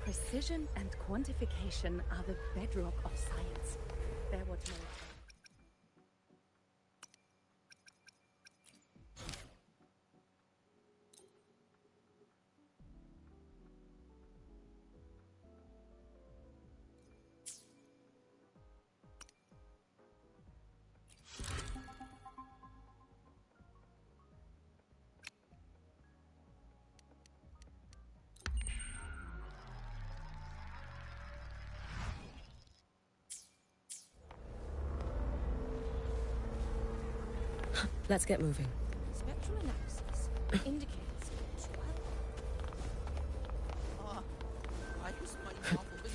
Precision and quantification are the bedrock of science. They're what makes Let's get moving. Spectral analysis indicates 12. Why is my novel been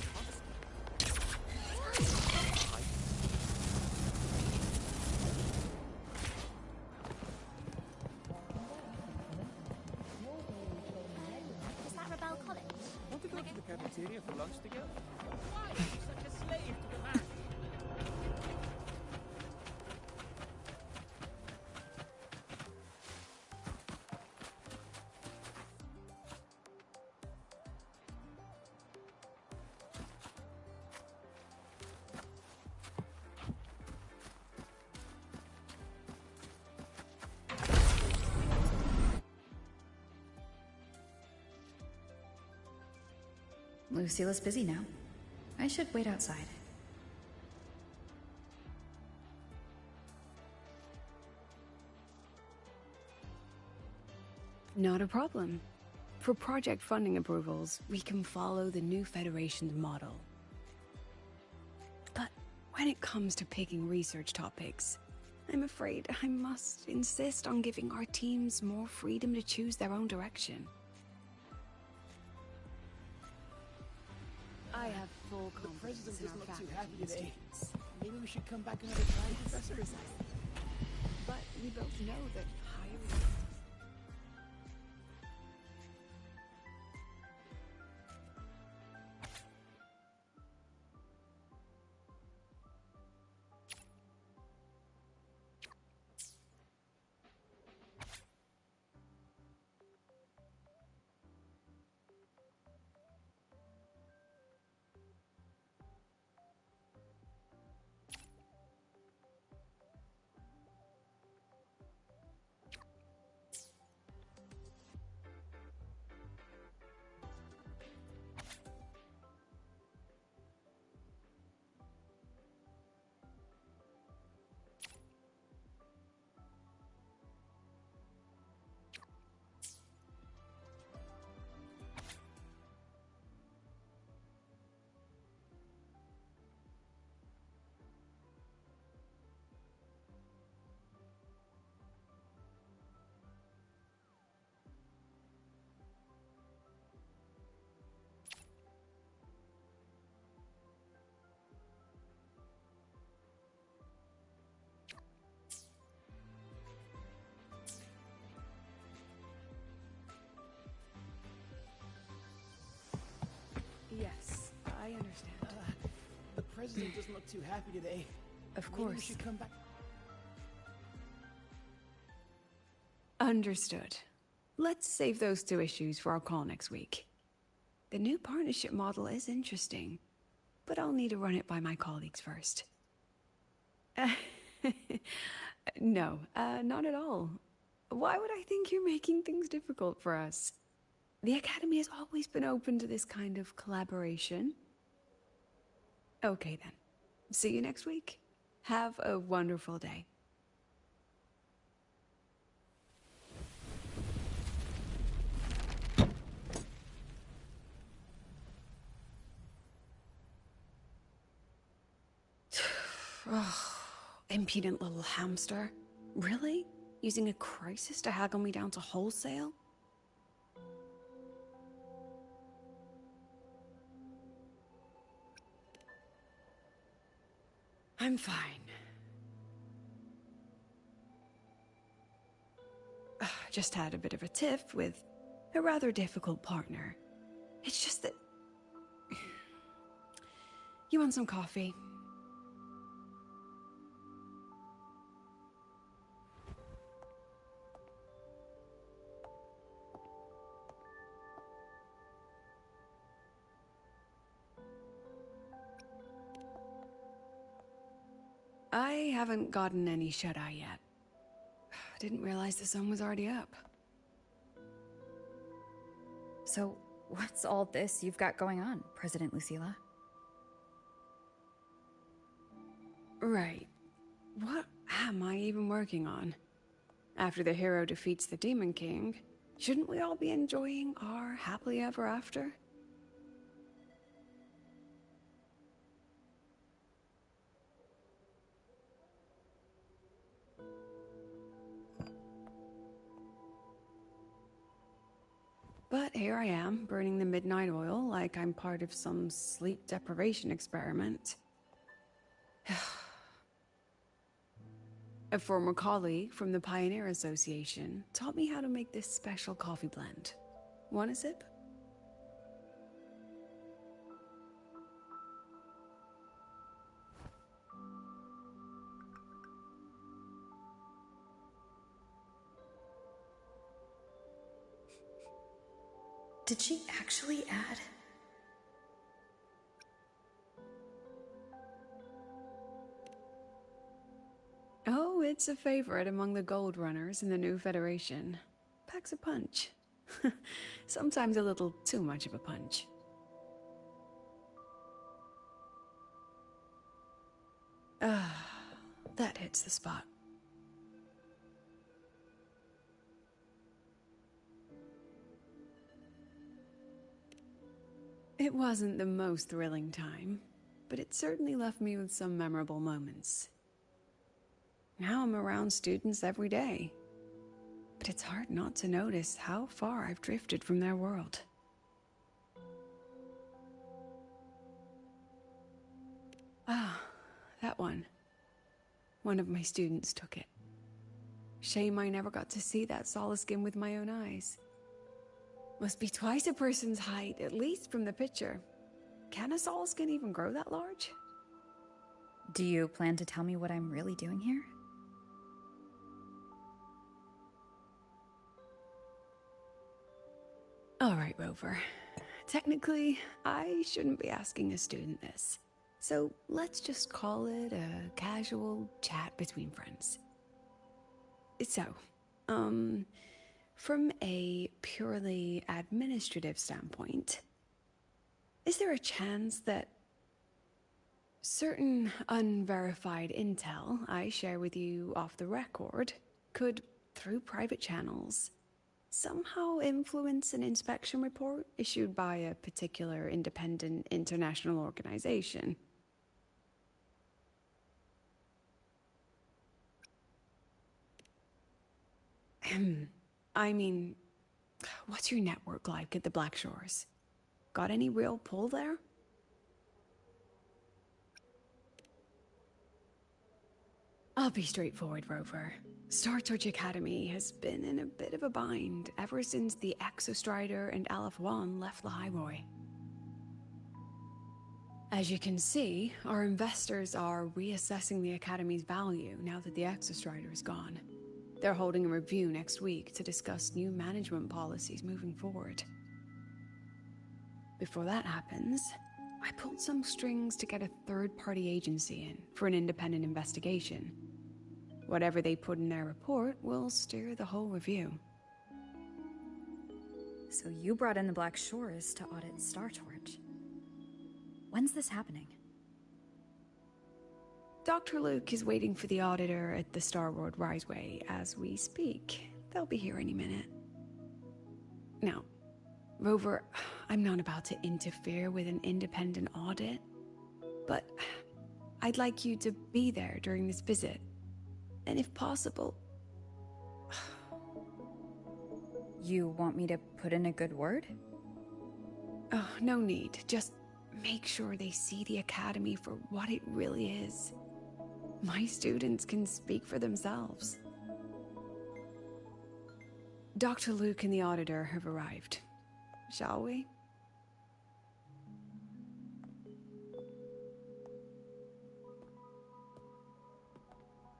Is that Rebel College? Want to go to the cafeteria for lunch together? Why are you such a slave to the man? Lucille's busy now. I should wait outside. Not a problem. For project funding approvals, we can follow the new Federation's model. But when it comes to picking research topics, I'm afraid I must insist on giving our teams more freedom to choose their own direction. I have full confidence in our faculty and students. Maybe we should come back another time, Professor? But we both know that higher... Yes, I understand. The president doesn't look too happy today. Of Maybe we course. should come back. Understood. Let's save those two issues for our call next week. The new partnership model is interesting, but I'll need to run it by my colleagues first. No, not at all. Why would I think you're making things difficult for us? The Academy has always been open to this kind of collaboration. Okay then. See you next week. Have a wonderful day. Oh, impudent little hamster. Really? Using a crisis to haggle me down to wholesale? I'm fine. Just had a bit of a tiff with a rather difficult partner. It's just that... You want some coffee? I haven't gotten any shut-eye yet. Didn't realize the sun was already up. So, what's all this you've got going on, President Lucilla? Right. What am I even working on? After the hero defeats the Demon King, shouldn't we all be enjoying our happily ever after? But here I am, burning the midnight oil like I'm part of some sleep deprivation experiment. A former colleague from the Pioneer Association taught me how to make this special coffee blend. Want a sip? Did she actually add? Oh, it's a favorite among the Gold Runners in the new Federation. Packs a punch. Sometimes a little too much of a punch. That hits the spot. It wasn't the most thrilling time, but it certainly left me with some memorable moments. Now I'm around students every day, but it's hard not to notice how far I've drifted from their world. Ah, that one. One of my students took it. Shame I never got to see that solace skin with my own eyes. Must be twice a person's height, at least from the picture. Can a solace skin even grow that large? Do you plan to tell me what I'm really doing here? All right, Rover. Technically, I shouldn't be asking a student this. So let's just call it a casual chat between friends. So, from a purely administrative standpoint, is there a chance that certain unverified intel I share with you off the record could, through private channels, somehow influence an inspection report issued by a particular independent international organization? I mean, what's your network like at the Black Shores? Got any real pull there? I'll be straightforward, Rover. Star Torch Academy has been in a bit of a bind ever since the Exostrider and Aleph One left the Highway. As you can see, our investors are reassessing the Academy's value now that the Exostrider is gone. They're holding a review next week to discuss new management policies moving forward. Before that happens, I pulled some strings to get a third-party agency in for an independent investigation. Whatever they put in their report will steer the whole review. So you brought in the Black Shores to audit Star Torch. When's this happening? Dr. Luke is waiting for the auditor at the Starward Riseway as we speak. They'll be here any minute. Now, Rover, I'm not about to interfere with an independent audit, but I'd like you to be there during this visit. And if possible... You want me to put in a good word? Oh, no need. Just make sure they see the Academy for what it really is. My students can speak for themselves. Dr. Luke and the auditor have arrived. Shall we?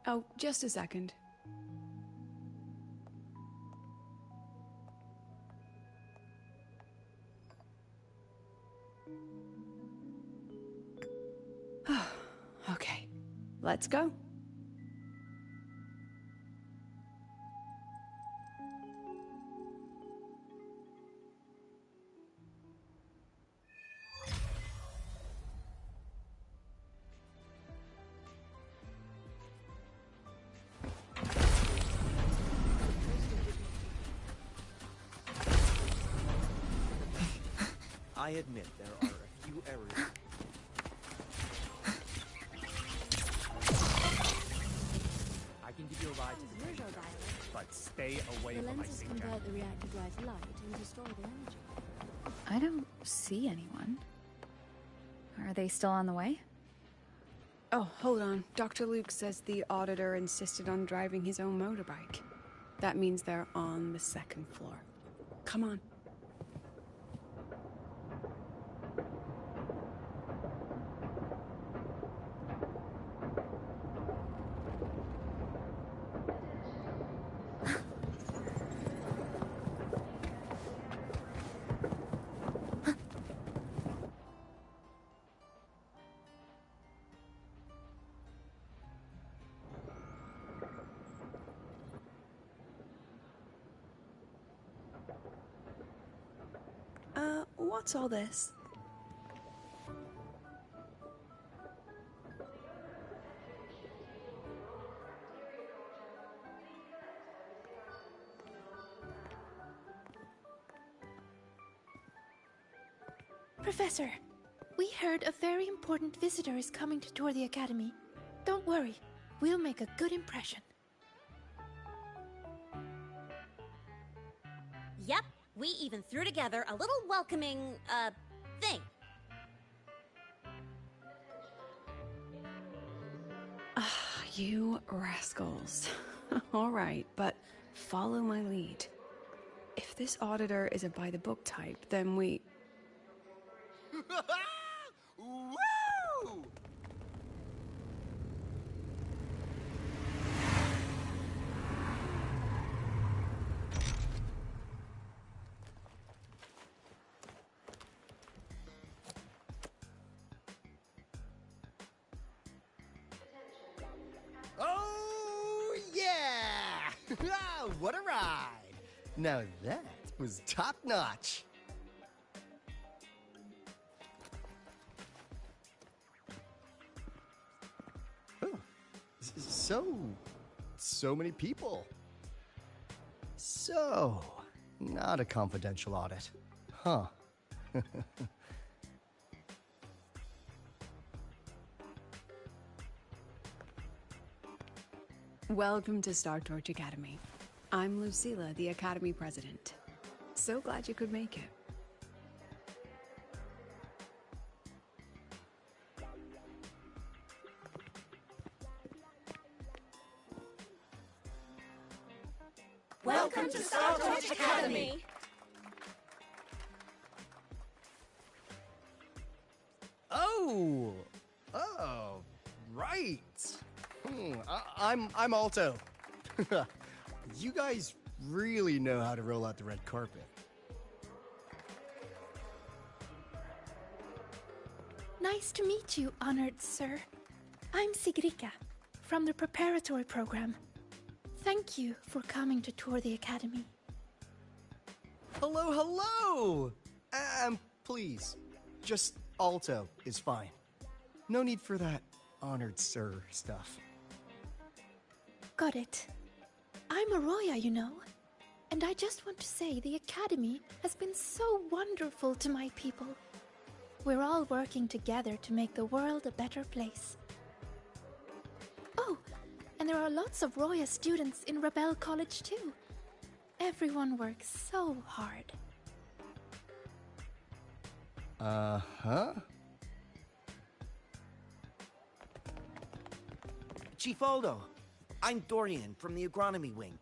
Oh, just a second. Okay, let's go. I admit there are a few errors. I can give you a ride to the Usual train, dialect. but stay away The from my lenses sinker. convert the reactive light to light and destroy the energy. I don't see anyone. Are they still on the way? Oh, hold on. Dr. Luke says the auditor insisted on driving his own motorbike. That means they're on the second floor. Come on. What's all this? Professor, we heard a very important visitor is coming to tour the Academy. Don't worry, we'll make a good impression. Yep, we even threw together a little welcoming, thing. You rascals. All right, but follow my lead. If this auditor is a by-the-book type, then we... Woo! Oh, yeah! What a ride! Now that was top-notch. Oh, so many people. So, not a confidential audit. Huh. Welcome to Star Torch Academy. I'm Lucilla, the Academy President. So glad you could make it. Welcome to Star Torch Academy! Oh, right. I'm Alto. You guys really know how to roll out the red carpet. Nice to meet you, honored sir. I'm Sigrika, from the preparatory program. Thank you for coming to tour the Academy. Hello! Please, just Alto is fine. No need for that honored sir stuff. Got it. I'm Arroya, you know. And I just want to say the Academy has been so wonderful to my people. We're all working together to make the world a better place. Oh, and there are lots of Roya students in Rebel College too. Everyone works so hard. Uh-huh. Chief Aldo, I'm Dorian from the Agronomy Wing.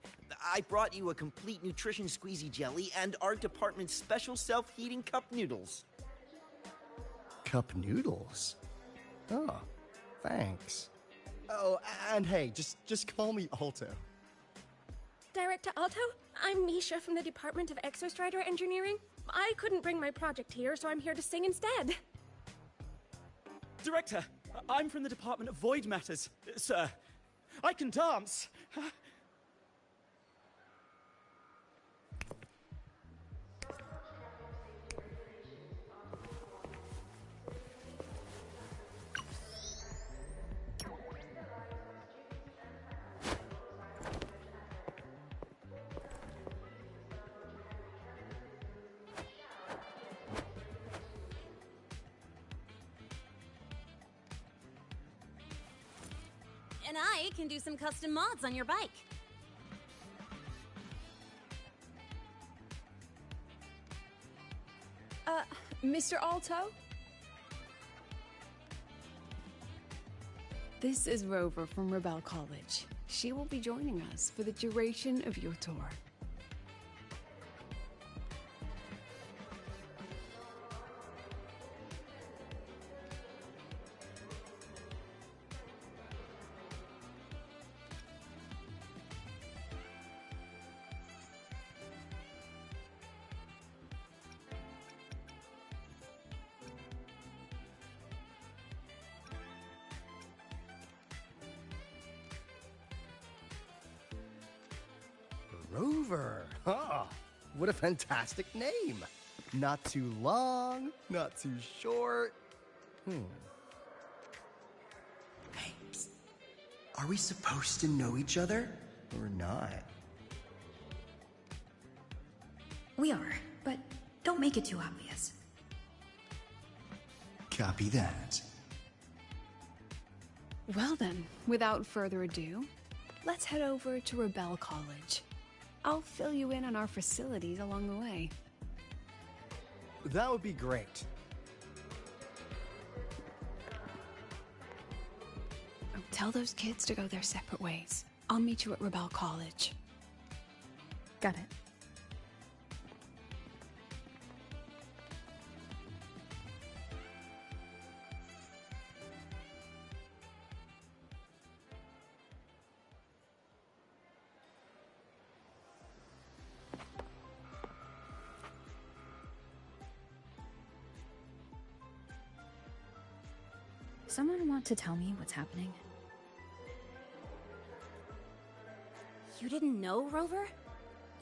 I brought you a complete nutrition squeezy jelly and our department's special self-heating cup noodles. Cup noodles? Oh, thanks. Oh, and hey, just call me Alto. Director Alto, I'm Misha from the Department of Exostrider Engineering. I couldn't bring my project here, so I'm here to sing instead. Director, I'm from the Department of Void Matters. Sir, I can dance. And I can do some custom mods on your bike. Mr. Alto? This is Rover from Rebel College. She will be joining us for the duration of your tour. Rover. Huh. What a fantastic name. Not too long, not too short. Hey, psst. Are we supposed to know each other or not? We are, but don't make it too obvious. Copy that. Well then, without further ado, let's head over to Rebel College. I'll fill you in on our facilities along the way. That would be great. Oh, tell those kids to go their separate ways. I'll meet you at Rebel College. Got it. Someone want to tell me what's happening? You didn't know, Rover?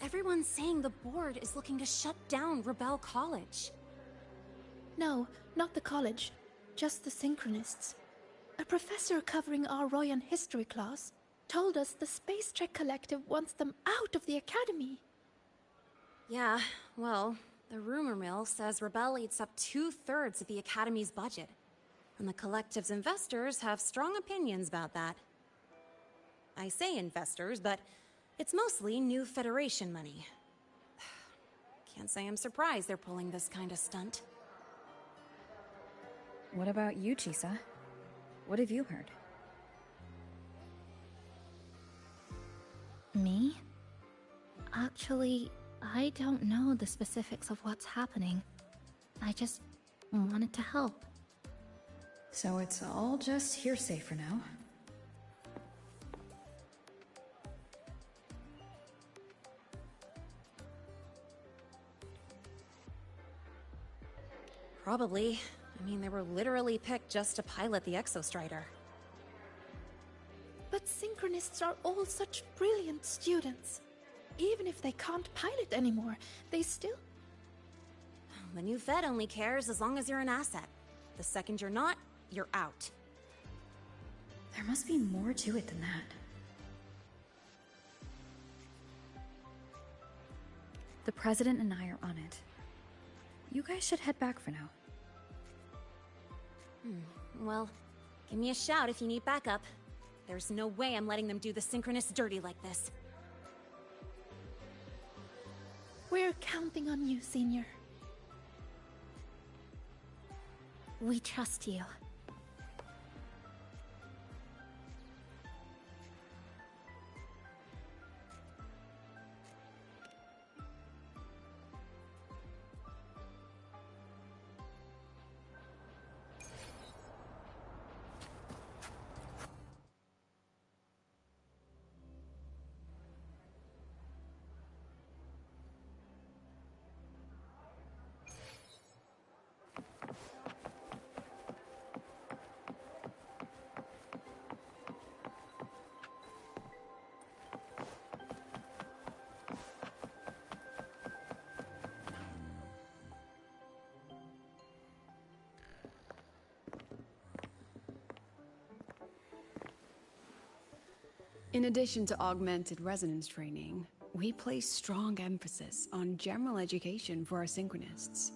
Everyone's saying the board is looking to shut down Rebel College. No, not the college. Just the Synchronists. A professor covering our Royan history class told us the Space Trek Collective wants them out of the Academy. Yeah, well, the rumor mill says Rebel eats up 2/3 of the Academy's budget. And the Collective's investors have strong opinions about that. I say investors, but it's mostly new Federation money. Can't say I'm surprised they're pulling this kind of stunt. What about you, Chisa? What have you heard? Me? Actually, I don't know the specifics of what's happening. I just wanted to help. So it's all just hearsay for now. Probably. I mean, they were literally picked just to pilot the Exostrider. But Synchronists are all such brilliant students. Even if they can't pilot anymore, they still... The new Fed only cares as long as you're an asset. The second you're not, you're out. There must be more to it than that. The President and I are on it. You guys should head back for now. Well, give me a shout if you need backup. There's no way I'm letting them do the Synchronists dirty like this. We're counting on you, Senior. We trust you. In addition to augmented resonance training, we place strong emphasis on general education for our Synchronists.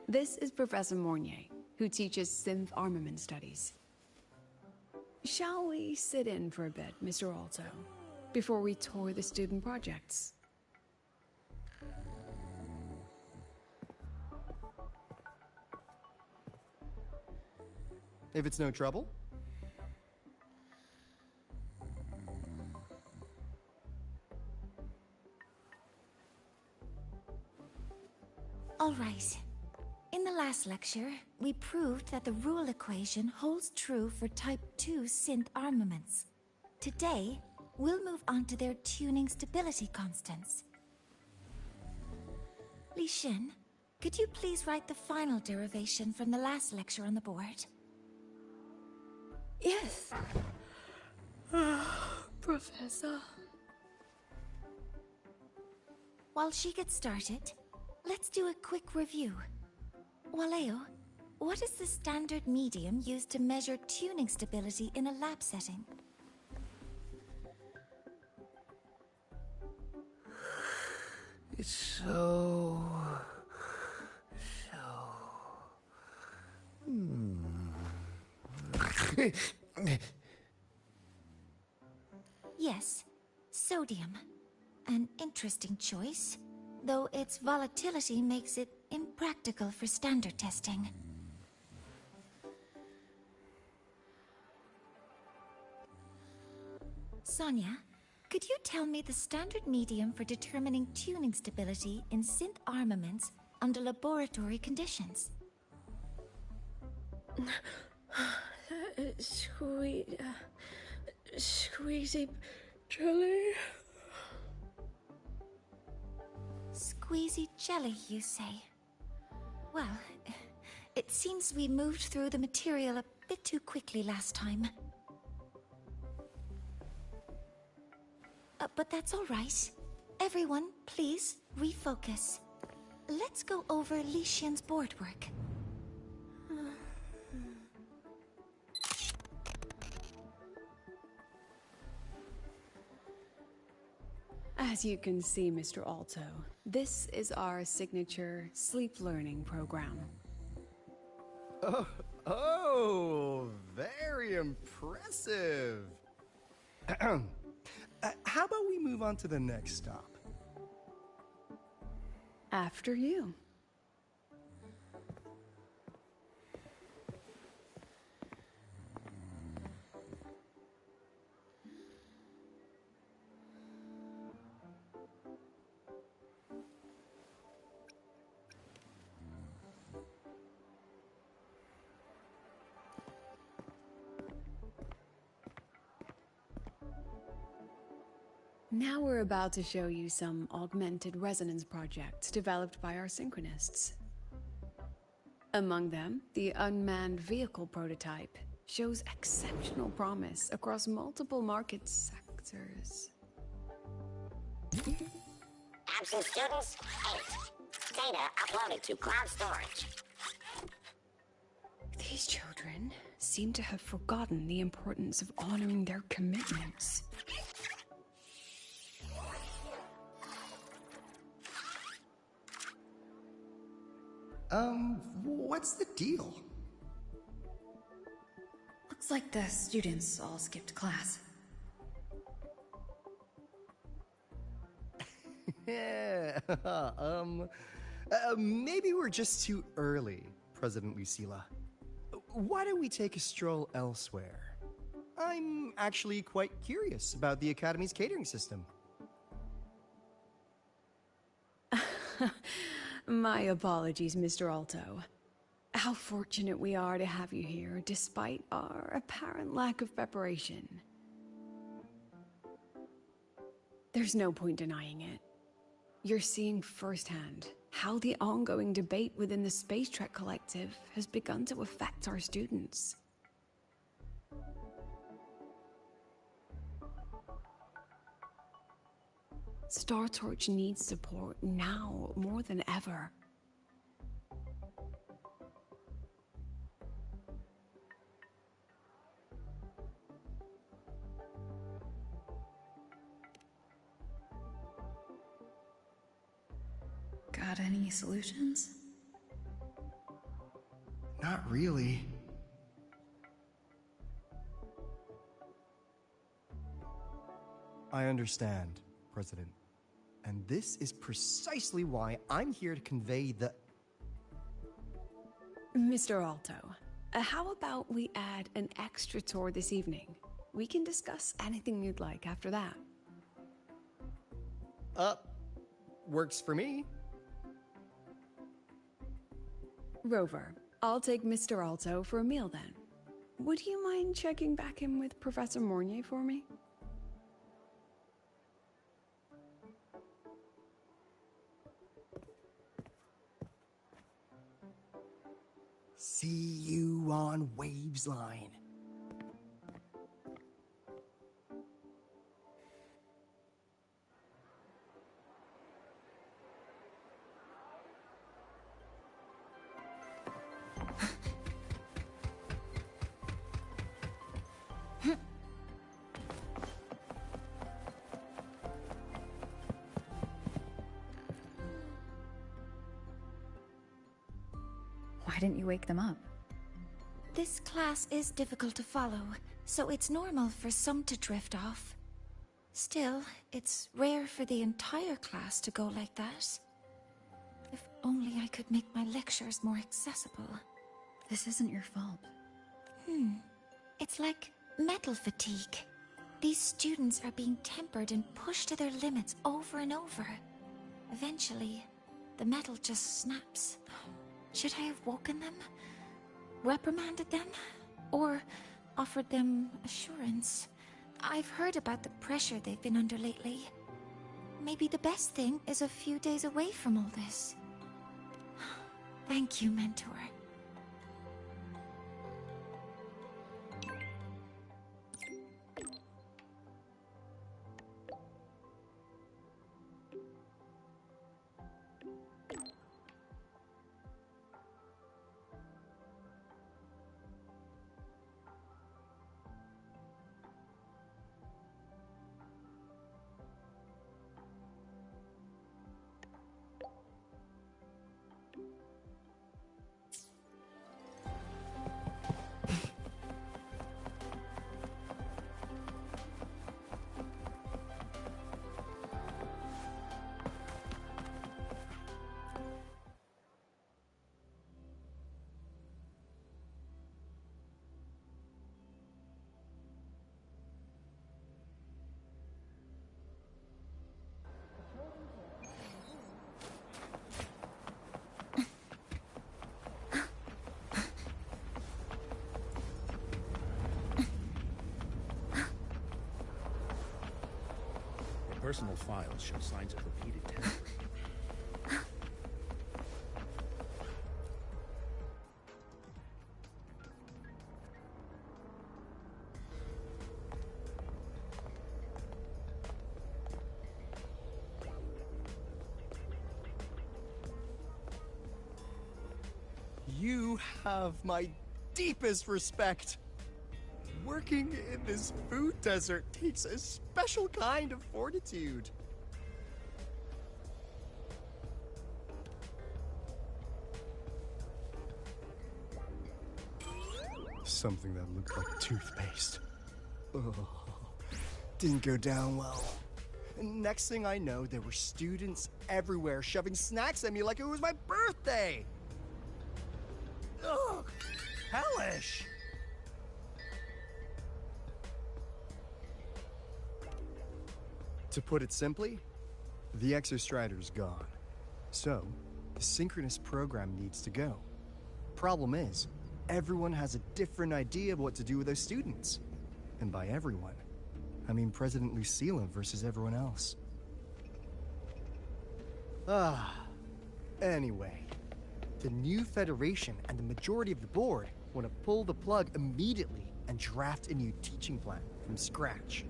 This is Professor Mornier, who teaches synth armament studies. Shall we sit in for a bit, Mr. Alto, before we tour the student projects? If it's no trouble. All right. In the last lecture, we proved that the rule equation holds true for Type 2 synth armaments. Today, we'll move on to their tuning stability constants. Li Xin, could you please write the final derivation from the last lecture on the board? Yes. Professor. While she gets started, let's do a quick review. Waleo, what is the standard medium used to measure tuning stability in a lab setting? It's so... Yes, sodium. An interesting choice, though its volatility makes it impractical for standard testing. Sonia, could you tell me the standard medium for determining tuning stability in synth armaments under laboratory conditions? Squeezy jelly. Squeezy jelly, you say? Well, it seems we moved through the material a bit too quickly last time. But that's all right. Everyone, please, refocus. Let's go over Li Xian's board work. As you can see, Mr. Alto, this is our signature sleep learning program. Oh, very impressive. How about we move on to the next stop? After you. Now we're about to show you some augmented resonance projects developed by our synchronists. Among them, the unmanned vehicle prototype shows exceptional promise across multiple market sectors. Absent students, 8. Data uploaded to cloud storage. These children seem to have forgotten the importance of honoring their commitments. What's the deal? Looks like the students all skipped class. Yeah, maybe we're just too early, President Lucilla. Why don't we take a stroll elsewhere? I'm actually quite curious about the Academy's catering system. My apologies, Mr. Alto. How fortunate we are to have you here, despite our apparent lack of preparation. There's no point denying it. You're seeing firsthand how the ongoing debate within the Space Trek Collective has begun to affect our students. Star Torch needs support now more than ever. Got any solutions? Not really. I understand, President. And this is precisely why I'm here to convey the... Mr. Alto, how about we add an extra tour this evening? We can discuss anything you'd like after that. Works for me. Rover, I'll take Mr. Alto for a meal then. Would you mind checking back in with Professor Mornier for me? See you on Waves Line. Why didn't you wake them up? This class is difficult to follow, so it's normal for some to drift off. Still, it's rare for the entire class to go like that. If only I could make my lectures more accessible. This isn't your fault. It's like metal fatigue. These students are being tempered and pushed to their limits over and over. Eventually, the metal just snaps. Should I have woken them? Reprimanded them? Or offered them assurance? I've heard about the pressure they've been under lately. Maybe the best thing is a few days away from all this. Thank you, Mentor. Personal files show signs of repeated tampering. You have my deepest respect. Working in this food desert takes a special kind of fortitude. Something that looked like toothpaste. Ugh. Didn't go down well. And next thing I know, there were students everywhere shoving snacks at me like it was my birthday. Ugh, hellish. To put it simply, the Exostrider's gone. So, the synchronous program needs to go. Problem is, everyone has a different idea of what to do with those students. And by everyone, I mean President Lucilla versus everyone else. Anyway, the new Federation and the majority of the board want to pull the plug immediately and draft a new teaching plan from scratch.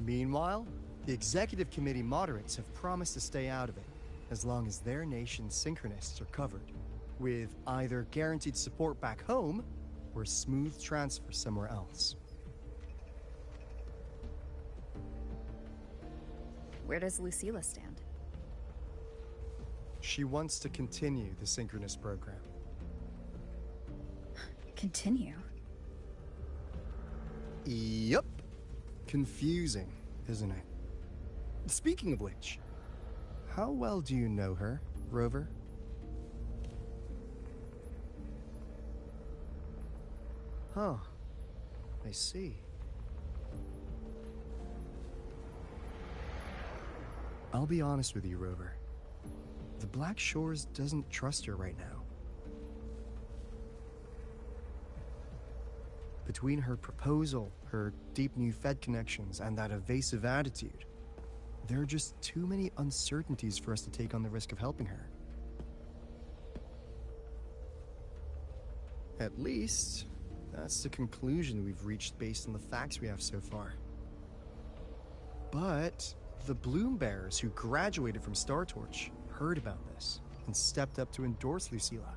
Meanwhile, the executive committee moderates have promised to stay out of it, as long as their nation's synchronists are covered, with either guaranteed support back home, or a smooth transfer somewhere else. Where does Lucilla stand? She wants to continue the synchronous program. Continue? Yup. Confusing, isn't it? Speaking of which, how well do you know her, Rover? Huh. I see. I'll be honest with you, Rover. The Black Shores doesn't trust her right now. Between her proposal, her deep new Fed connections, and that evasive attitude, there are just too many uncertainties for us to take on the risk of helping her. At least, that's the conclusion we've reached based on the facts we have so far. But the Bloom Bearers who graduated from Star Torch heard about this and stepped up to endorse Lucilla.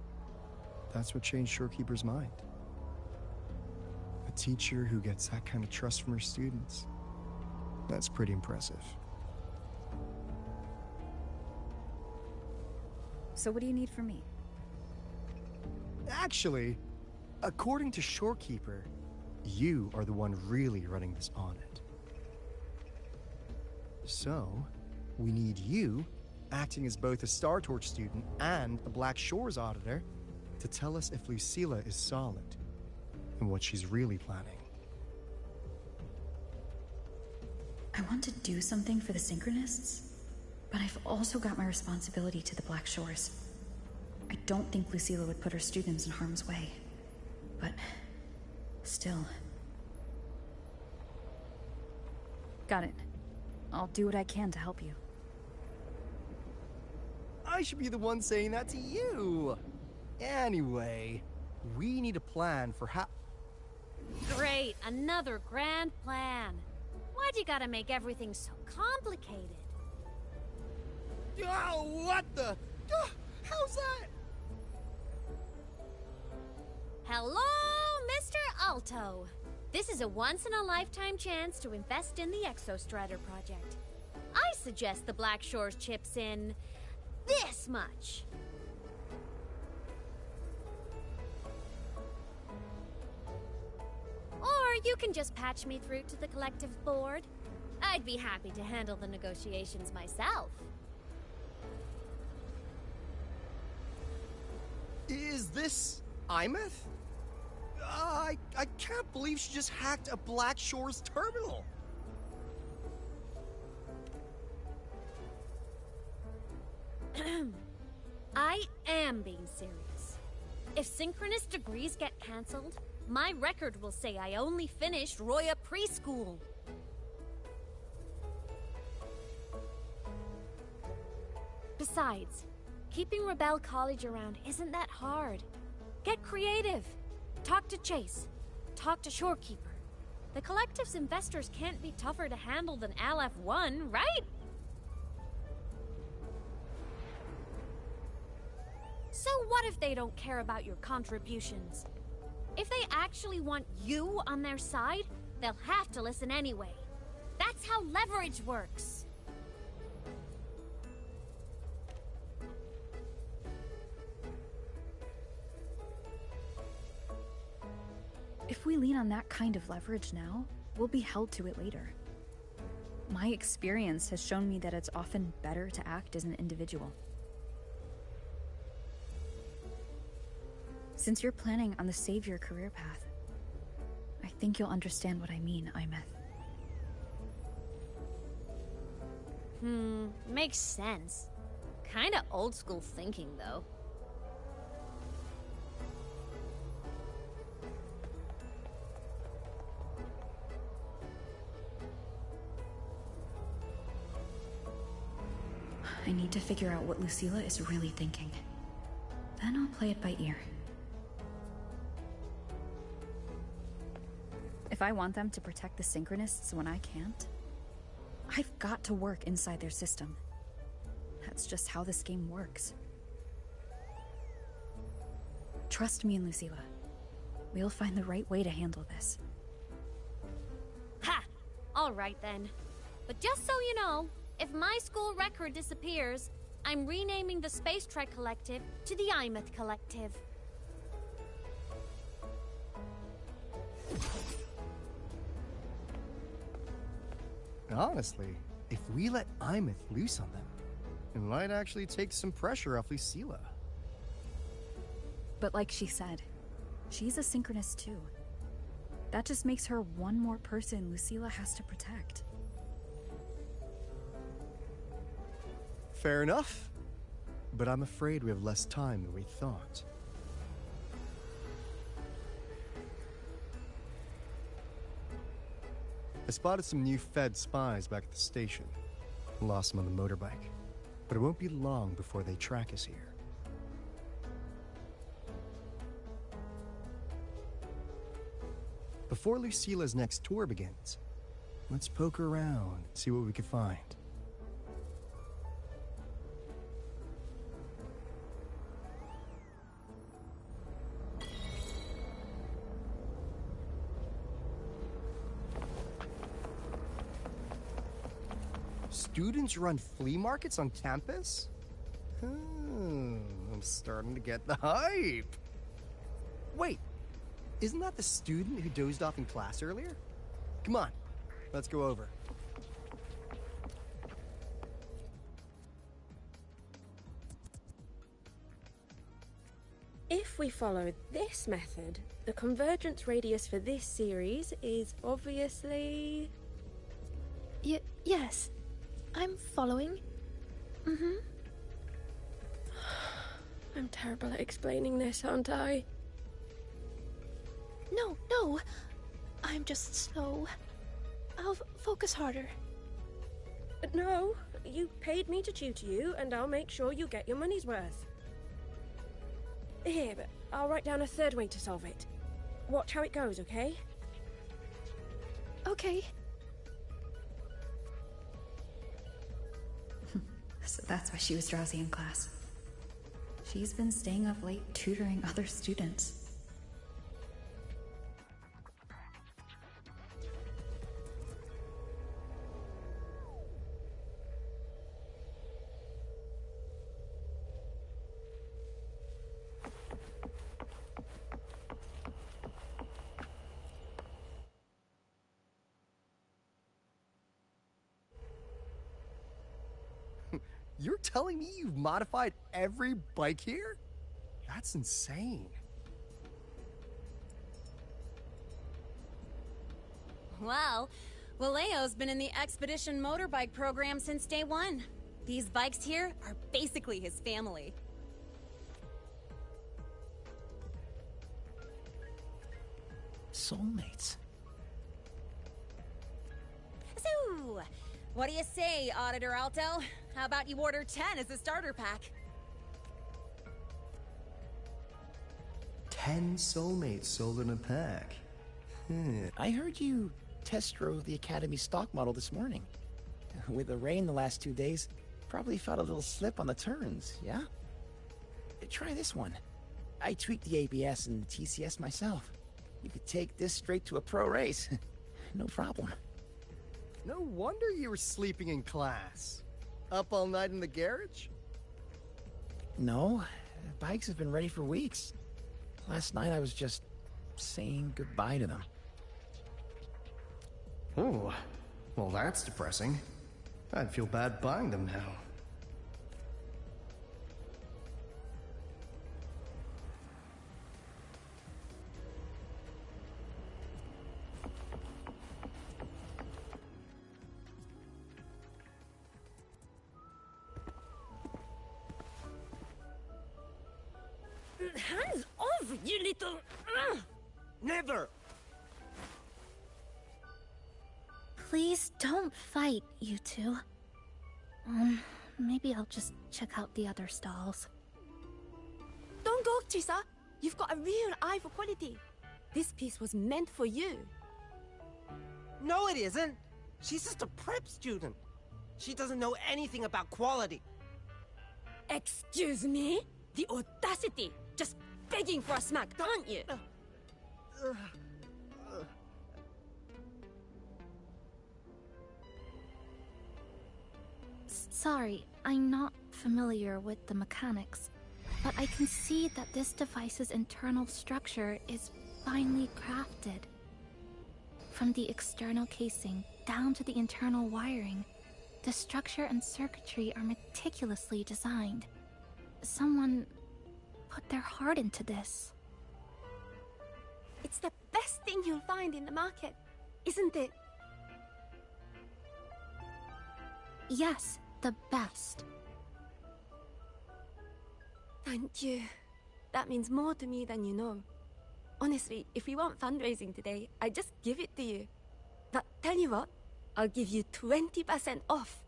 That's what changed Shorekeeper's mind. A teacher who gets that kind of trust from her students. That's pretty impressive. So what do you need from me? Actually, according to Shorekeeper, you are the one really running this audit. So, we need you, acting as both a Star Torch student and a Black Shores auditor, to tell us if Lucilla is solid and what she's really planning. I want to do something for the Synchronists, but I've also got my responsibility to the Black Shores. I don't think Lucilla would put her students in harm's way, but still. Got it. I'll do what I can to help you. I should be the one saying that to you. Anyway, we need a plan for how... Great, another grand plan. Why'd you gotta make everything so complicated? Oh, what the... how's that? Hello, Mr. Alto. This is a once-in-a-lifetime chance to invest in the Exostrider project. I suggest the Black Shores chips in this much. Or you can just patch me through to the collective board. I'd be happy to handle the negotiations myself. Is this Imeth? I can't believe she just hacked a Black Shores terminal. I am being serious. If synchronous degrees get cancelled, my record will say I only finished Roya preschool. Besides, keeping Rebel College around isn't that hard. Get creative. Talk to Chase. Talk to Shorekeeper. The Collective's investors can't be tougher to handle than LF1, right? So what if they don't care about your contributions? If they actually want you on their side, they'll have to listen anyway. That's how leverage works. If we lean on that kind of leverage now, we'll be held to it later. My experience has shown me that it's often better to act as an individual. Since you're planning on the savior career path, I think you'll understand what I mean, Imeth. Makes sense. Kinda old school thinking, though. I need to figure out what Lucilla is really thinking. Then I'll play it by ear. If I want them to protect the Synchronists when I can't, I've got to work inside their system. That's just how this game works. Trust me and Lucilla. We'll find the right way to handle this. Ha! Alright then. But just so you know, if my school record disappears, I'm renaming the Space Trek Collective to the Imeth Collective. Honestly, if we let Imeth loose on them, it might actually take some pressure off Lucilla. But like she said, she's a synchronist too. That just makes her one more person Lucilla has to protect. Fair enough. But I'm afraid we have less time than we thought. I spotted some new Fed spies back at the station. Lost them on the motorbike. But it won't be long before they track us here. Before Lucilla's next tour begins, let's poke around and see what we can find. Students run flea markets on campus? I'm starting to get the hype. Wait, isn't that the student who dozed off in class earlier? Come on, let's go over. If we follow this method, the convergence radius for this series is obviously... Yes. I'm following. Mm-hmm. I'm terrible at explaining this, aren't I? No. I'm just slow. I'll focus harder. No, you paid me to tutor you, and I'll make sure you get your money's worth. Here, but I'll write down a third way to solve it. Watch how it goes, okay? Okay. So that's why she was drowsy in class. She's been staying up late tutoring other students. You're telling me you've modified every bike here? That's insane. Well, Valeo's been in the Expedition motorbike program since day one. These bikes here are basically his family. Soulmates. So, what do you say, Auditor Alto? How about you order 10 as a starter pack? 10 soulmates sold in a pack. I heard you test drove the Academy stock model this morning. With the rain the last 2 days, probably felt a little slip on the turns, yeah? Try this one. I tweaked the ABS and the TCS myself. You could take this straight to a pro race. No problem. No wonder you were sleeping in class. Up all night in the garage? No, bikes have been ready for weeks. Last night I was just saying goodbye to them. Oh, well that's depressing. I'd feel bad buying them now. Hands off, you little... Never! Please don't fight, you two. Maybe I'll just check out the other stalls. Don't go, Chisa. You've got a real eye for quality. This piece was meant for you. No, it isn't. She's just a prep student. She doesn't know anything about quality. Excuse me? The audacity! Just begging for a smack, aren't you? Sorry, I'm not familiar with the mechanics, but I can see that this device's internal structure is finely crafted. From the external casing down to the internal wiring. The structure and circuitry are meticulously designed. Someone put their heart into this. It's the best thing you'll find in the market, isn't it? Yes, the best. Thank you. That means more to me than you know. Honestly, if we want fundraising today, I'd just give it to you. But tell you what, I'll give you 20% off.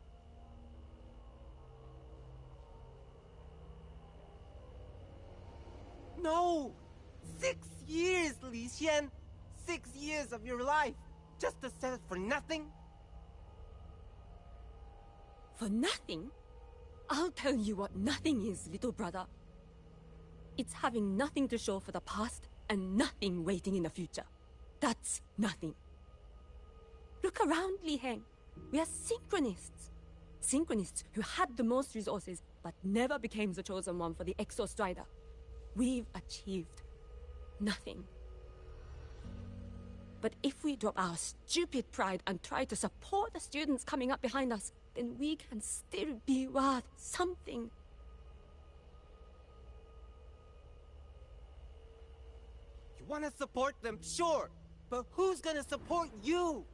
No! 6 years, Li Xian! 6 years of your life, just to sell it for nothing? For nothing? I'll tell you what nothing is, little brother. It's having nothing to show for the past and nothing waiting in the future. That's nothing. Look around, Li Heng. We are synchronists. Synchronists who had the most resources but never became the chosen one for the Exo Strider. We've achieved nothing. But if we drop our stupid pride and try to support the students coming up behind us, then we can still be worth something. You want to support them, sure, but who's gonna support you?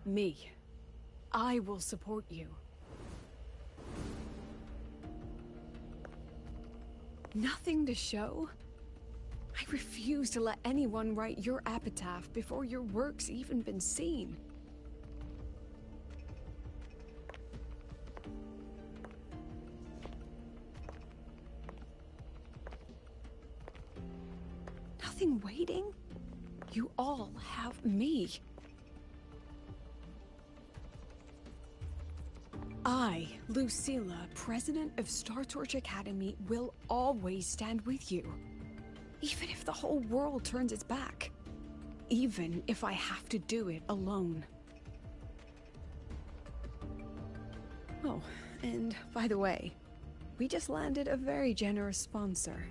Me. I will support you. Nothing to show? I refuse to let anyone write your epitaph before your work's even been seen. Nothing waiting? You all have me. I, Lucilla, President of Star Torch Academy, will always stand with you. Even if the whole world turns its back. Even if I have to do it alone. Oh, and by the way, we just landed a very generous sponsor.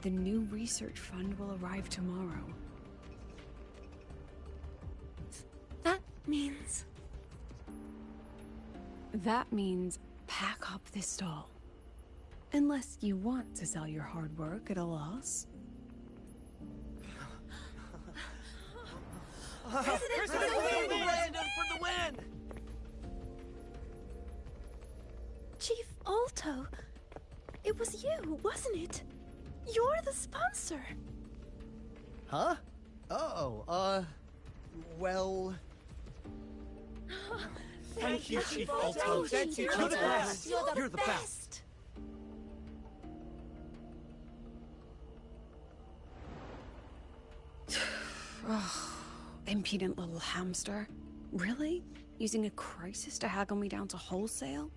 The new research fund will arrive tomorrow. That means... That means pack up this stall. Unless you want to sell your hard work at a loss. President for the win! Chief Alto, it was you, wasn't it? You're the sponsor. Huh? Oh, well... Thank you, Chief Alto. Thank you. You're the best. You're the best. Oh, impudent little hamster. Really? Using a crisis to haggle me down to wholesale?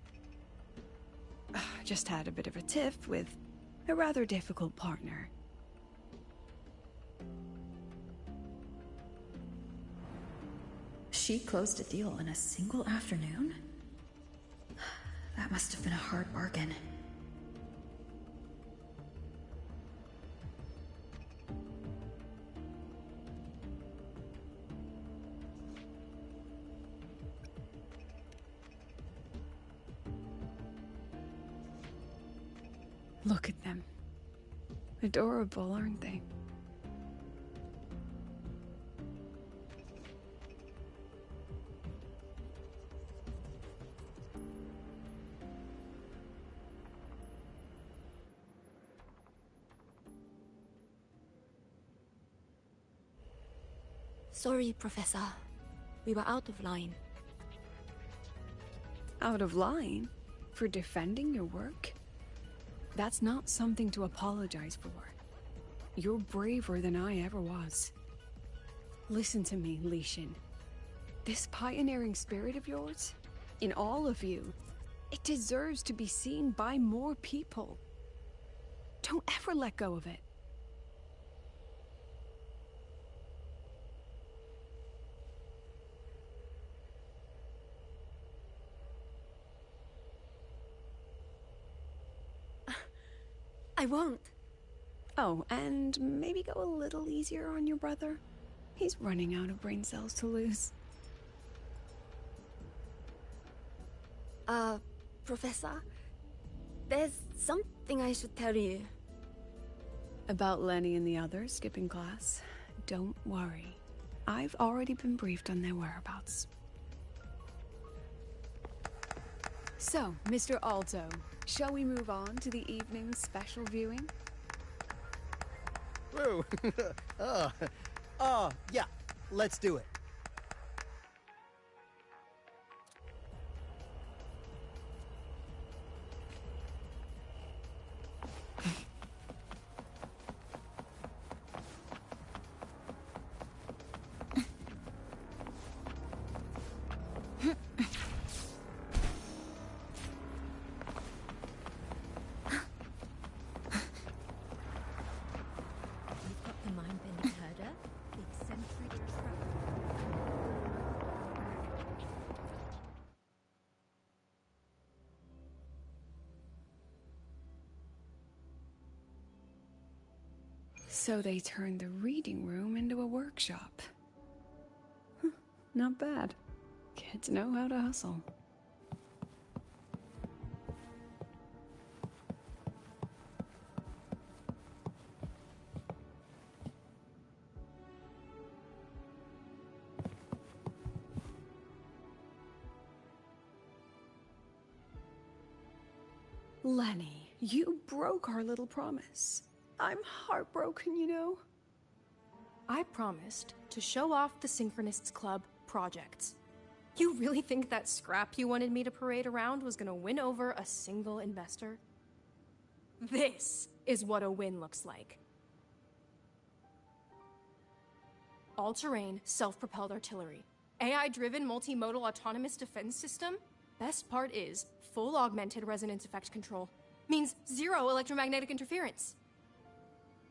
Just had a bit of a tiff with a rather difficult partner. She closed a deal in a single afternoon? That must have been a hard bargain. Look at them. Adorable, aren't they? Sorry, Professor. We were out of line. Out of line? For defending your work? That's not something to apologize for. You're braver than I ever was. Listen to me, Li Xin. This pioneering spirit of yours, in all of you, it deserves to be seen by more people. Don't ever let go of it. I won't. Oh, and maybe go a little easier on your brother? He's running out of brain cells to lose. Professor, there's something I should tell you. About Lenny and the others skipping class? Don't worry. I've already been briefed on their whereabouts. So, Mr. Alto, shall we move on to the evening's special viewing? Whoa. Yeah, let's do it. So they turned the reading room into a workshop. Not bad. Kids know how to hustle. Lenny, you broke our little promise. I'm heartbroken, you know. I promised to show off the Synchronists Club projects. You really think that scrap you wanted me to parade around was gonna win over a single investor? This is what a win looks like. All-terrain, self-propelled artillery. AI-driven multimodal autonomous defense system? Best part is, full augmented resonance effect control. Means zero electromagnetic interference.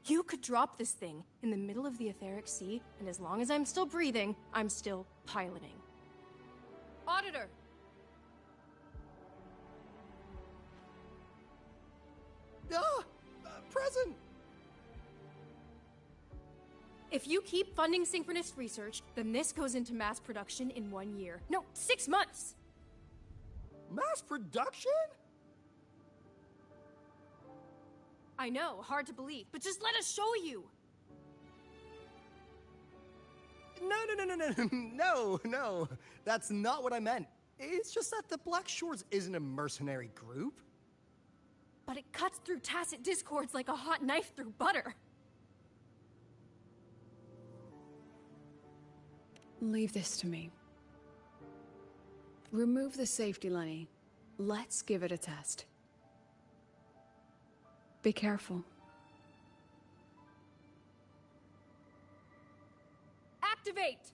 You could drop this thing in the middle of the etheric sea, and as long as I'm still breathing, I'm still piloting. Auditor! Present! If you keep funding synchronist research, then this goes into mass production in 1 year. No, 6 months! Mass production? I know, hard to believe, but just let us show you! No. That's not what I meant. It's just that the Black Shores isn't a mercenary group. But it cuts through tacit discords like a hot knife through butter. Leave this to me. Remove the safety, Lenny. Let's give it a test. Be careful. Activate!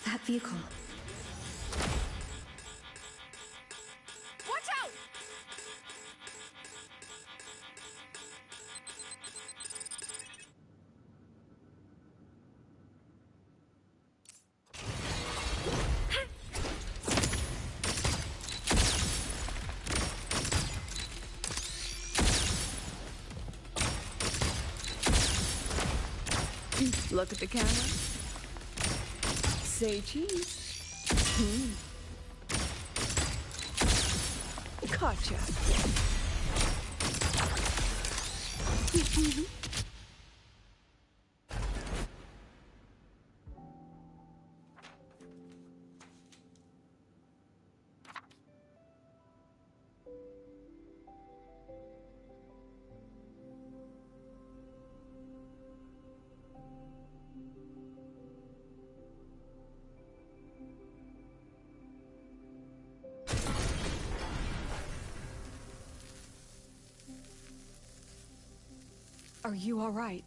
That vehicle. Watch out! Look at the camera. Say cheese. Gotcha. Are you all right?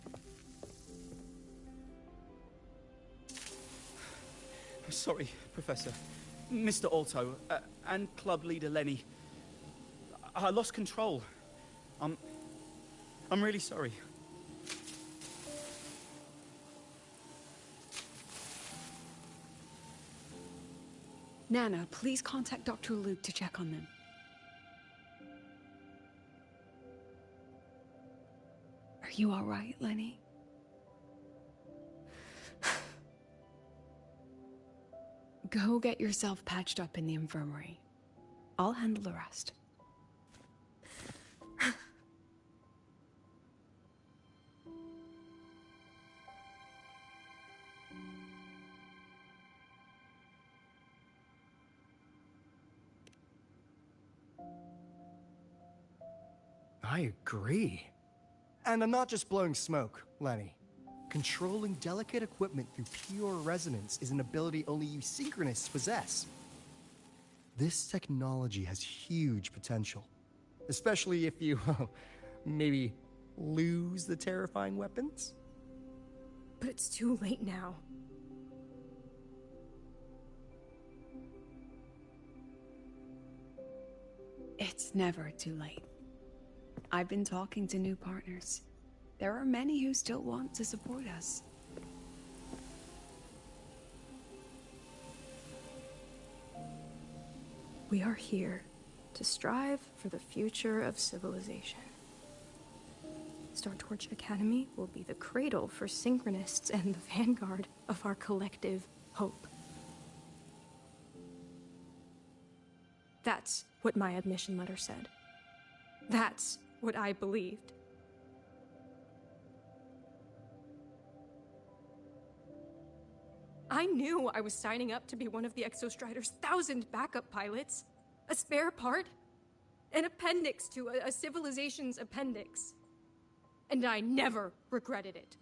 Sorry, Professor. Mr. Alto, and club leader Lenny. I lost control. I'm really sorry. Nana, please contact Dr. Luke to check on them. Are you all right, Lenny? Go get yourself patched up in the infirmary. I'll handle the rest. I agree. And I'm not just blowing smoke, Lenny. Controlling delicate equipment through pure resonance is an ability only you synchronists possess. This technology has huge potential, especially if you, maybe, lose the terrifying weapons? But it's too late now. It's never too late. I've been talking to new partners. There are many who still want to support us. We are here to strive for the future of civilization. Star Torch Academy will be the cradle for synchronists and the vanguard of our collective hope. That's what my admission letter said. That's what I believed. I knew I was signing up to be one of the Exostrider's 1,000 backup pilots. A spare part. An appendix to a civilization's appendix. And I never regretted it.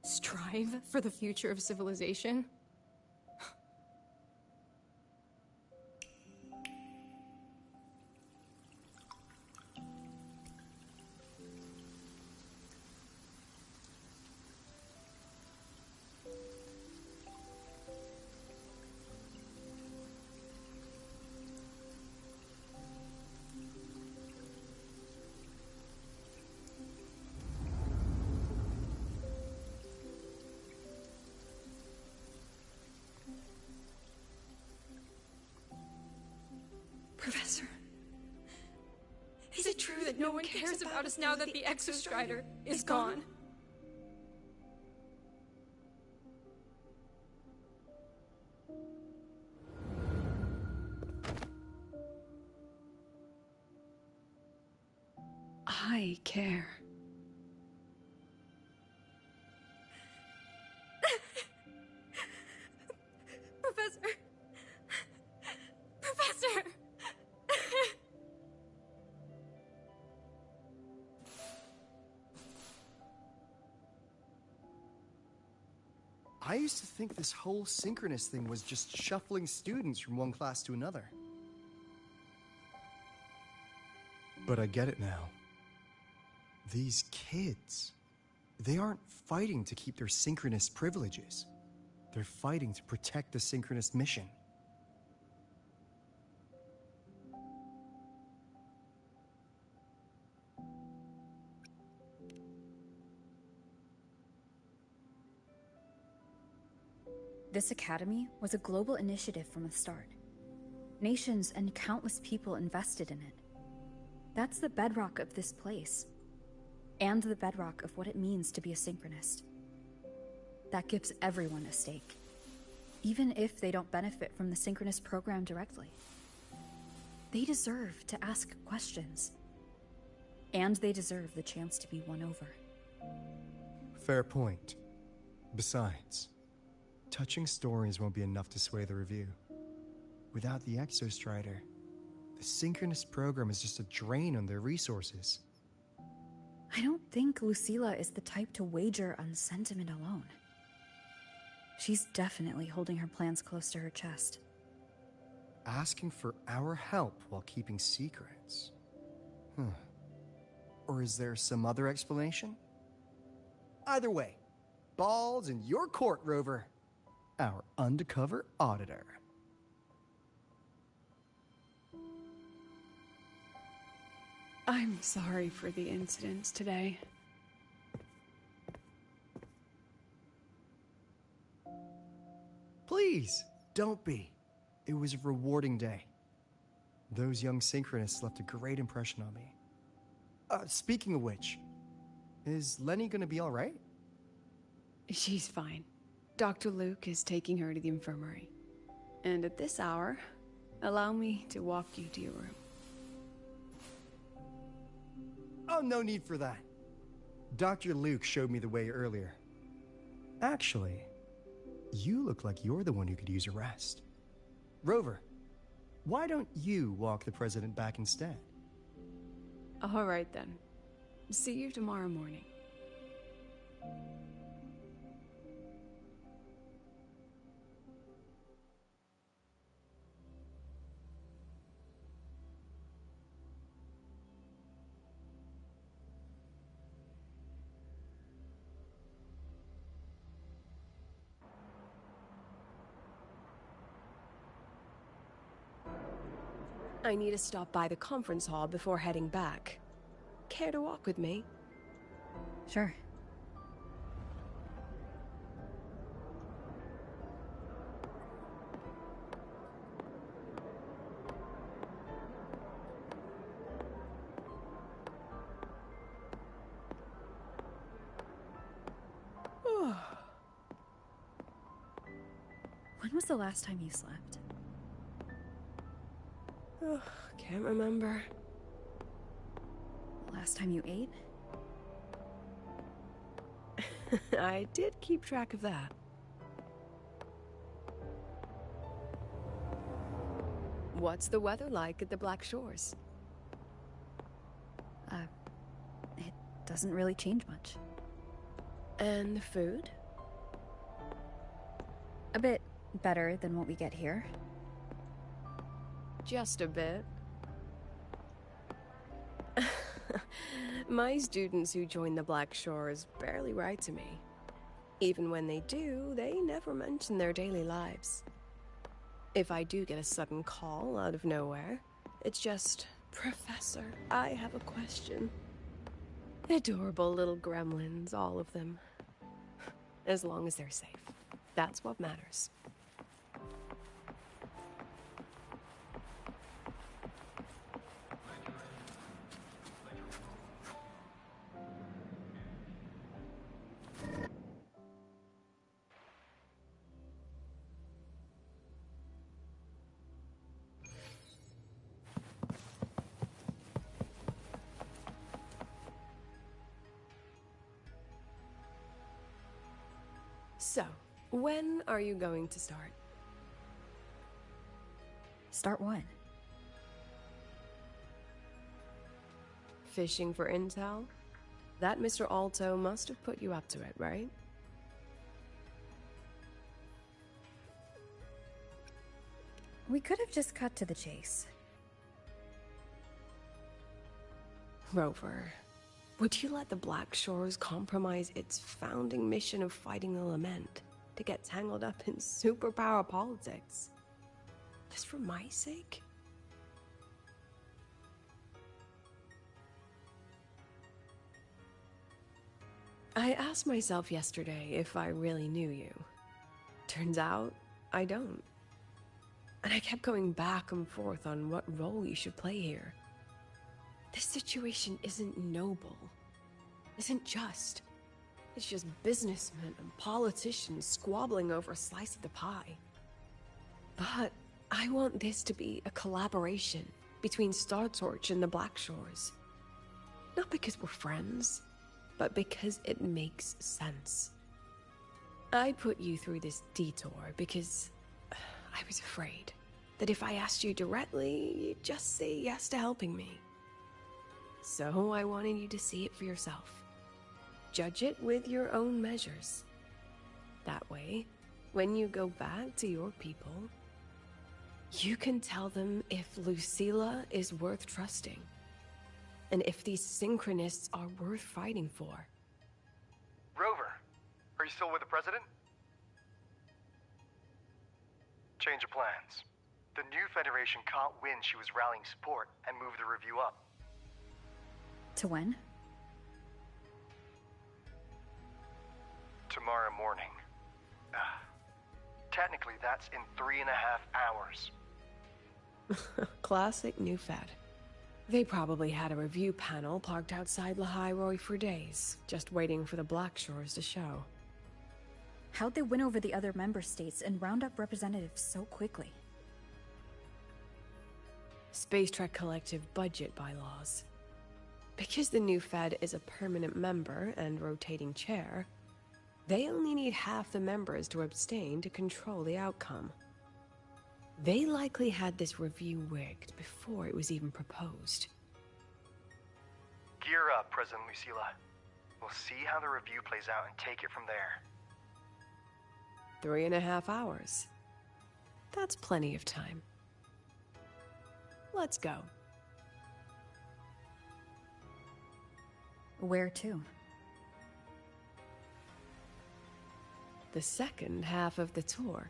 Strive for the future of civilization? Professor, Is it true that no one cares about us now that the Exostrider is gone? I care. Professor! Professor! I used to think this whole synchronous thing was just shuffling students from one class to another. But I get it now. These kids, they aren't fighting to keep their synchronous privileges. They're fighting to protect the synchronous mission. This academy was a global initiative from the start. Nations and countless people invested in it. That's the bedrock of this place, and the bedrock of what it means to be a synchronist. That gives everyone a stake, even if they don't benefit from the synchronous program directly. They deserve to ask questions, and they deserve the chance to be won over. Fair point. Besides, touching stories won't be enough to sway the review. Without the Exostrider, the synchronous program is just a drain on their resources. I don't think Lucilla is the type to wager on sentiment alone. She's definitely holding her plans close to her chest. Asking for our help while keeping secrets? Or is there some other explanation? Either way, ball's in your court, Rover. Our undercover auditor. I'm sorry for the incidents today. Please, Don't be. It was a rewarding day. Those young synchronists left a great impression on me. Speaking of which, is Lenny gonna be alright? She's fine. Dr. Luke is taking her to the infirmary. And at this hour, allow me to walk you to your room. Oh, no need for that. Dr. Luke showed me the way earlier. Actually, you look like you're the one who could use a rest. Rover, why don't you walk the president back instead? All right then. See you tomorrow morning. I need to stop by the conference hall before heading back. Care to walk with me? Sure. When was the last time you slept? Can't remember. Last time you ate? I did keep track of that. What's the weather like at the Black Shores? It doesn't really change much. And the food? A bit better than what we get here. Just a bit. My students who join the Black Shores barely write to me. Even when they do, they never mention their daily lives. If I do get a sudden call out of nowhere, it's just, "Professor, I have a question." Adorable little gremlins, all of them. As long as they're safe. That's what matters. So, when are you going to start? Start what? Fishing for intel? That Mr. Alto must have put you up to it, right? We could have just cut to the chase. Rover, would you let the Black Shores compromise its founding mission of fighting the Lament to get tangled up in superpower politics? Just for my sake? I asked myself yesterday if I really knew you. Turns out, I don't. And I kept going back and forth on what role you should play here. This situation isn't noble, isn't just. It's just businessmen and politicians squabbling over a slice of the pie. But I want this to be a collaboration between Star Torch and the Black Shores. Not because we're friends, but because it makes sense. I put you through this detour because I was afraid that if I asked you directly, you'd just say yes to helping me. So I wanted you to see it for yourself. Judge it with your own measures. That way, when you go back to your people, you can tell them if Lucilla is worth trusting, and if these synchronists are worth fighting for. Rover, are you still with the president? Change of plans. The new Federation caught wind she was rallying support and moved the review up. To when? Tomorrow morning. Technically, that's in 3.5 hours. Classic new fad. They probably had a review panel parked outside Lahai for days, just waiting for the Black Shores to show. How'd they win over the other member states and round up representatives so quickly? Space Trek Collective budget bylaws. Because the new Fed is a permanent member and rotating chair, they only need half the members to abstain to control the outcome. They likely had this review rigged before it was even proposed. Gear up, President Lucilla. We'll see how the review plays out and take it from there. 3.5 hours. That's plenty of time. Let's go. Where to? The second half of the tour.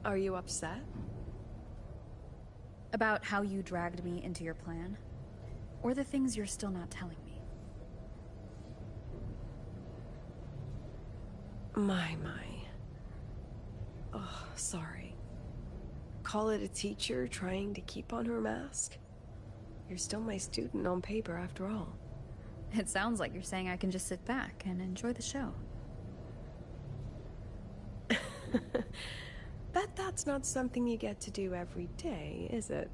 Are you upset? About how you dragged me into your plan? Or the things you're still not telling me? My. Oh, sorry. Call it a teacher trying to keep on her mask? You're still my student on paper after all. It sounds like you're saying I can just sit back and enjoy the show. Bet that's not something you get to do every day, is it?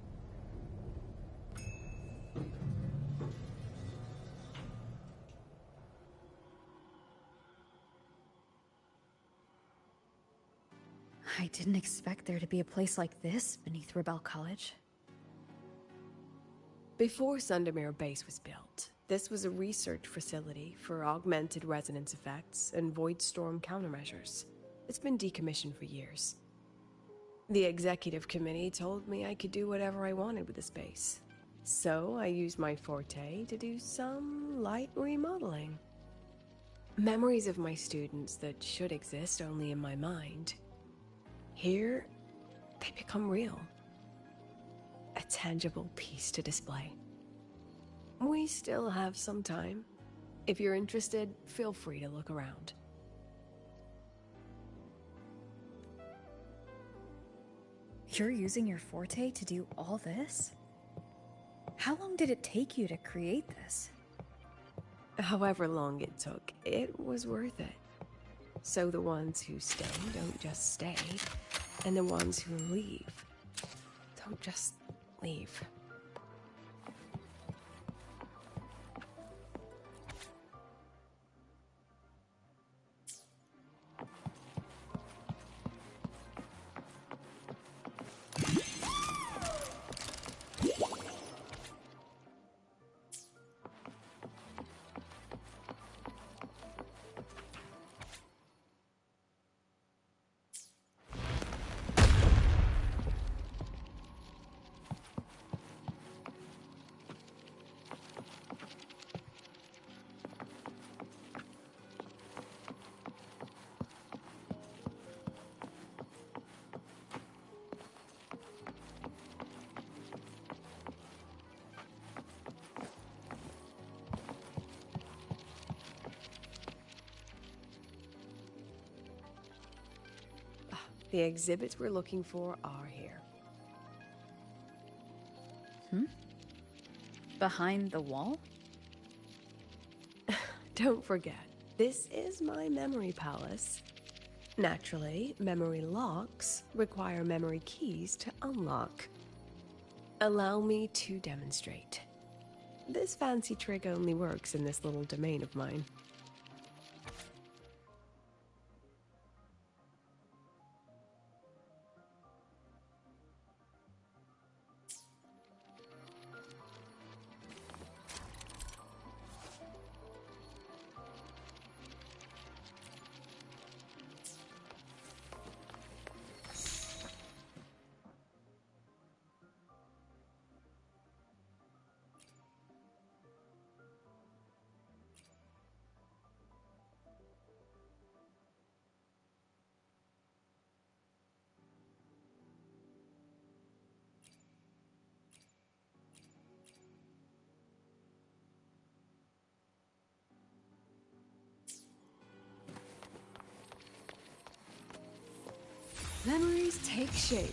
I didn't expect there to be a place like this beneath Rebel College. Before Sundermere Base was built, this was a research facility for augmented resonance effects and void storm countermeasures. It's been decommissioned for years. The executive committee told me I could do whatever I wanted with the space. So I used my forte to do some light remodeling. Memories of my students that should exist only in my mind. Here, they become real. A tangible piece to display. We still have some time. If you're interested, feel free to look around. You're using your forte to do all this? How long did it take you to create this? However long it took, it was worth it. So the ones who stay don't just stay, and the ones who leave don't just leave. The exhibits we're looking for are here. Behind the wall? Don't forget, this is my memory palace. Naturally, memory locks require memory keys to unlock. Allow me to demonstrate. This fancy trick only works in this little domain of mine. Memories take shape.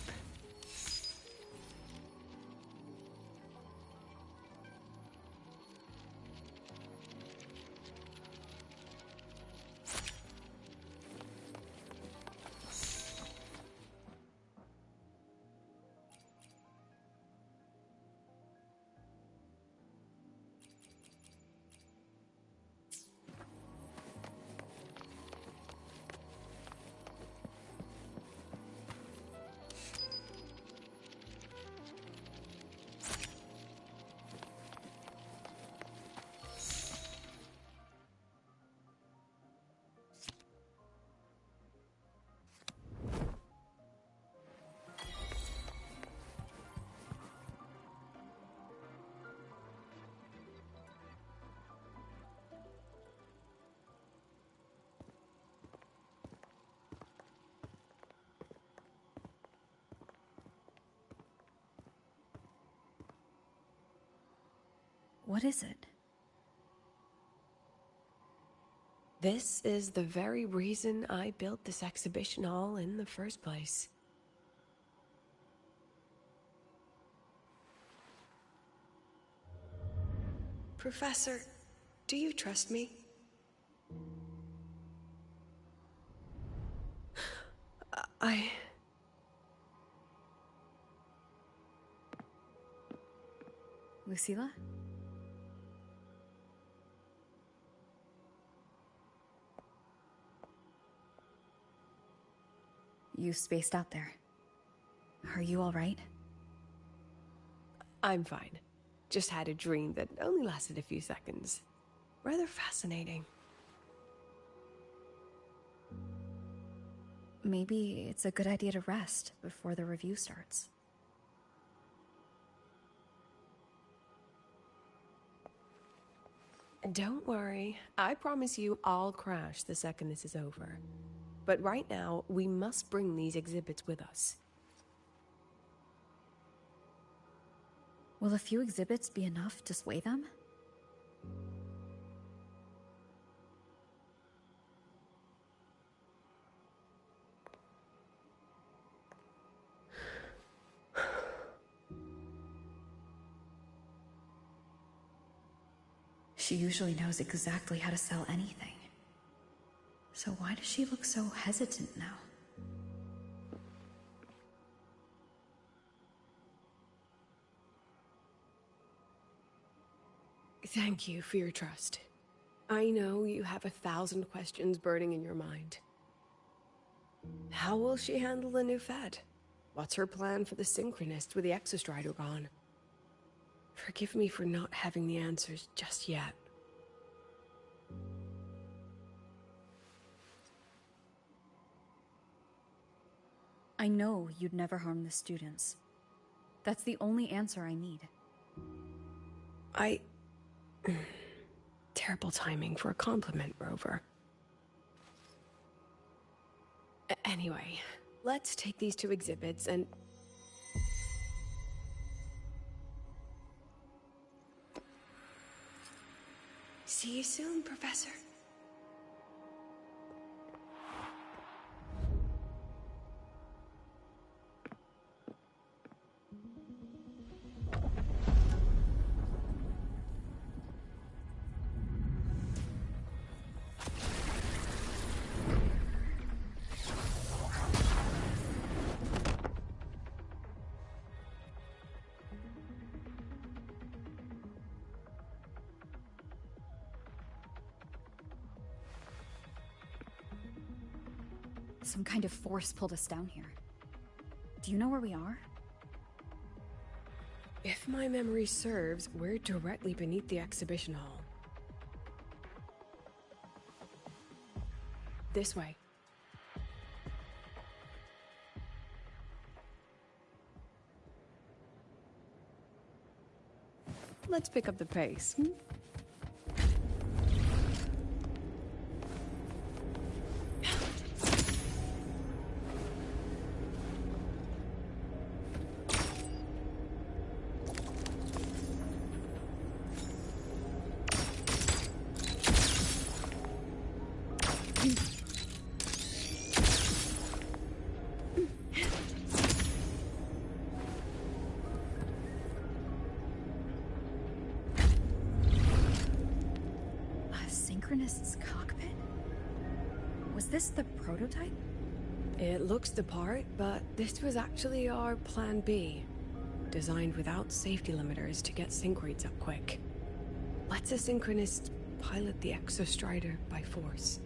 What is it? This is the very reason I built this exhibition hall in the first place. Professor, do you trust me? Lucilla? You spaced out there. Are you all right? I'm fine. Just had a dream that only lasted a few seconds. Rather fascinating. Maybe it's a good idea to rest before the review starts. Don't worry. I promise you I'll crash the second this is over. But right now, we must bring these exhibits with us. Will a few exhibits be enough to sway them? She usually knows exactly how to sell anything. So why does she look so hesitant now? Thank you for your trust. I know you have 1,000 questions burning in your mind. How will she handle the new Fed? What's her plan for the Synchronist with the Exostrider gone? Forgive me for not having the answers just yet. I know you'd never harm the students. That's the only answer I need. Terrible timing for a compliment, Rover. Anyway, let's take these 2 exhibits and... See you soon, Professor. Some kind of force pulled us down here. Do you know where we are? If my memory serves, we're directly beneath the exhibition hall. This way. Let's pick up the pace. synchronist's cockpit? Was this the prototype? It looks the part, but this was actually our Plan B. Designed without safety limiters to get sync rates up quick. Lets a synchronist pilot the Exostrider by force.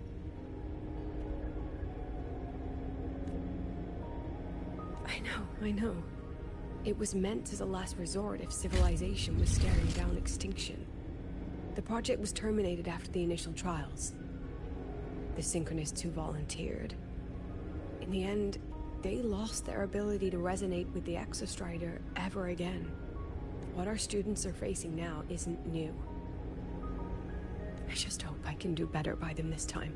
I know. It was meant as a last resort if civilization was staring down extinction. The project was terminated after the initial trials. The synchronists who volunteered, in the end, they lost their ability to resonate with the Exostrider ever again. What our students are facing now isn't new. I just hope I can do better by them this time.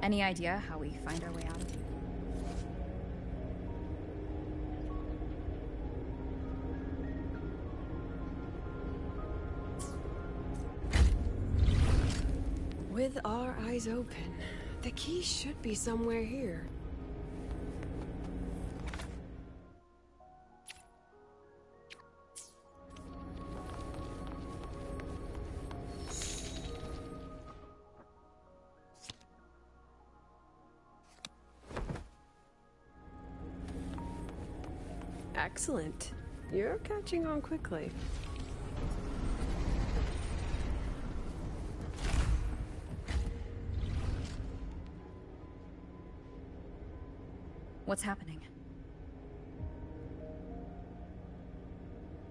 Any idea how we find our way out of here? With our eyes open, the key should be somewhere here. Excellent. You're catching on quickly. What's happening?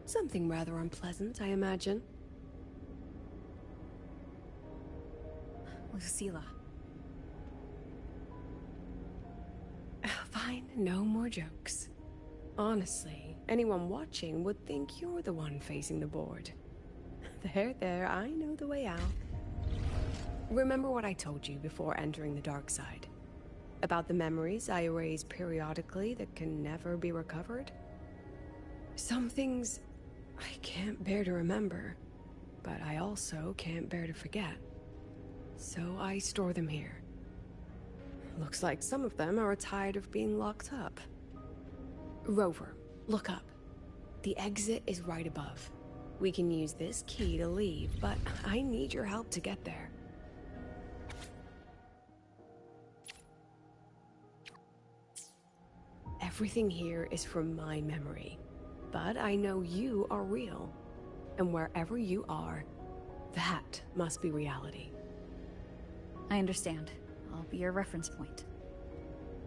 Something rather unpleasant, I imagine. Lucilla. Fine, no more jokes. Honestly, anyone watching would think you're the one facing the board. There, I know the way out. Remember what I told you before entering the dark side? About the memories I erase periodically that can never be recovered? Some things I can't bear to remember, but I also can't bear to forget. So I store them here. Looks like some of them are tired of being locked up. Rover, look up. The exit is right above. We can use this key to leave, but I need your help to get there. Everything here is from my memory, but I know you are real. And wherever you are, that must be reality. I understand. I'll be your reference point.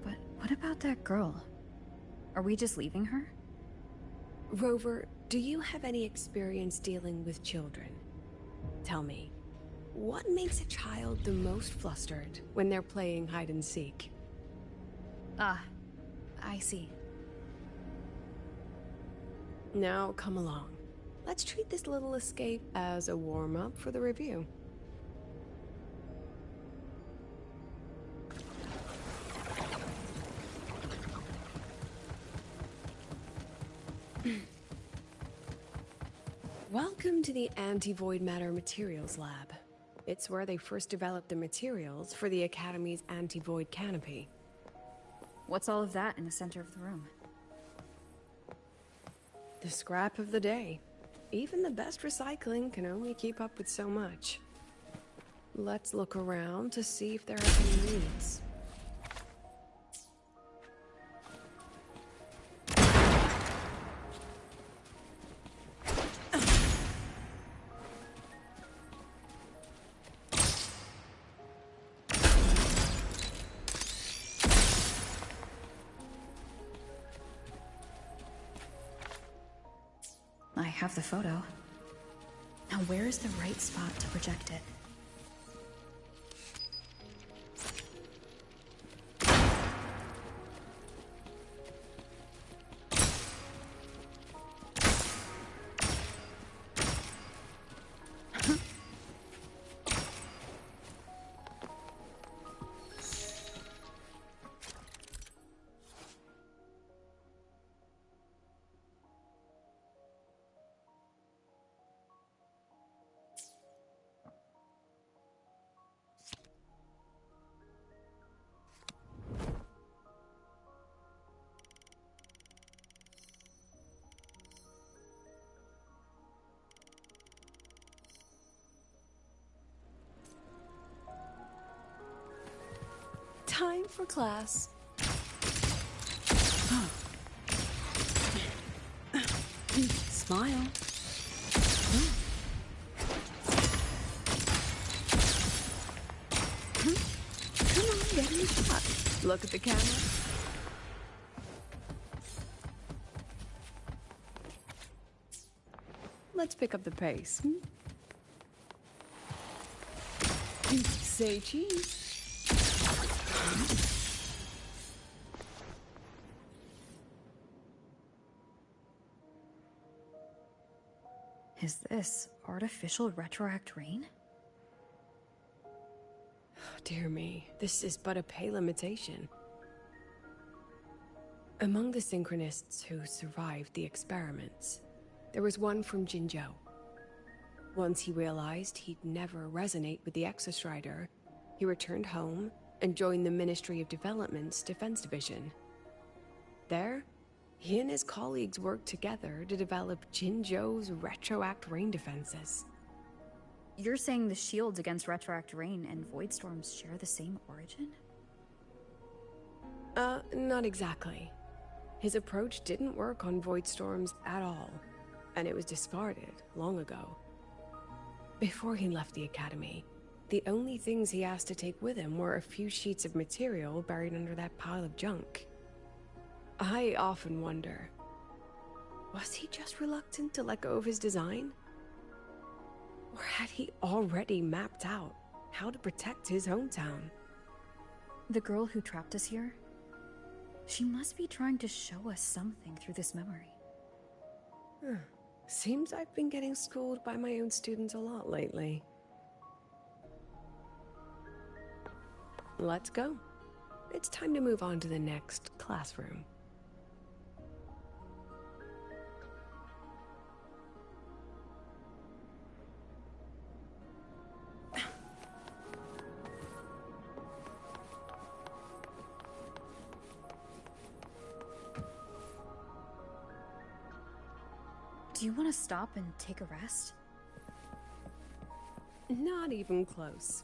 But what about that girl? Are we just leaving her? Rover, do you have any experience dealing with children? Tell me, what makes a child the most flustered when they're playing hide and seek? Ah, I see. Now come along. Let's treat this little escape as a warm-up for the review. Welcome to the Anti-Void Matter Materials Lab. It's where they first developed the materials for the Academy's anti-void canopy. What's all of that in the center of the room? The scrap of the day. Even the best recycling can only keep up with so much. Let's look around to see if there are any leads. I have the photo. Now where is the right spot to project it? Time for class. Smile. Come on, get in the shot. Look at the camera. Let's pick up the pace. Say cheese. Is this artificial retroact rain? Dear me, this is but a pale imitation. Among the synchronists who survived the experiments, there was one from Jinzhou. Once he realized he'd never resonate with the Exostrider, he returned home and joined the Ministry of Development's Defense Division. There, he and his colleagues worked together to develop Jinzhou's retroact rain defenses. You're saying the shields against retroact rain and void storms share the same origin? Not exactly. His approach didn't work on void storms at all, and it was discarded long ago. Before he left the academy, the only things he asked to take with him were a few sheets of material buried under that pile of junk. I often wonder, was he just reluctant to let go of his design? Or had he already mapped out how to protect his hometown? The girl who trapped us here? She must be trying to show us something through this memory. Seems I've been getting schooled by my own students a lot lately. Let's go. It's time to move on to the next classroom. Do you want to stop and take a rest? Not even close.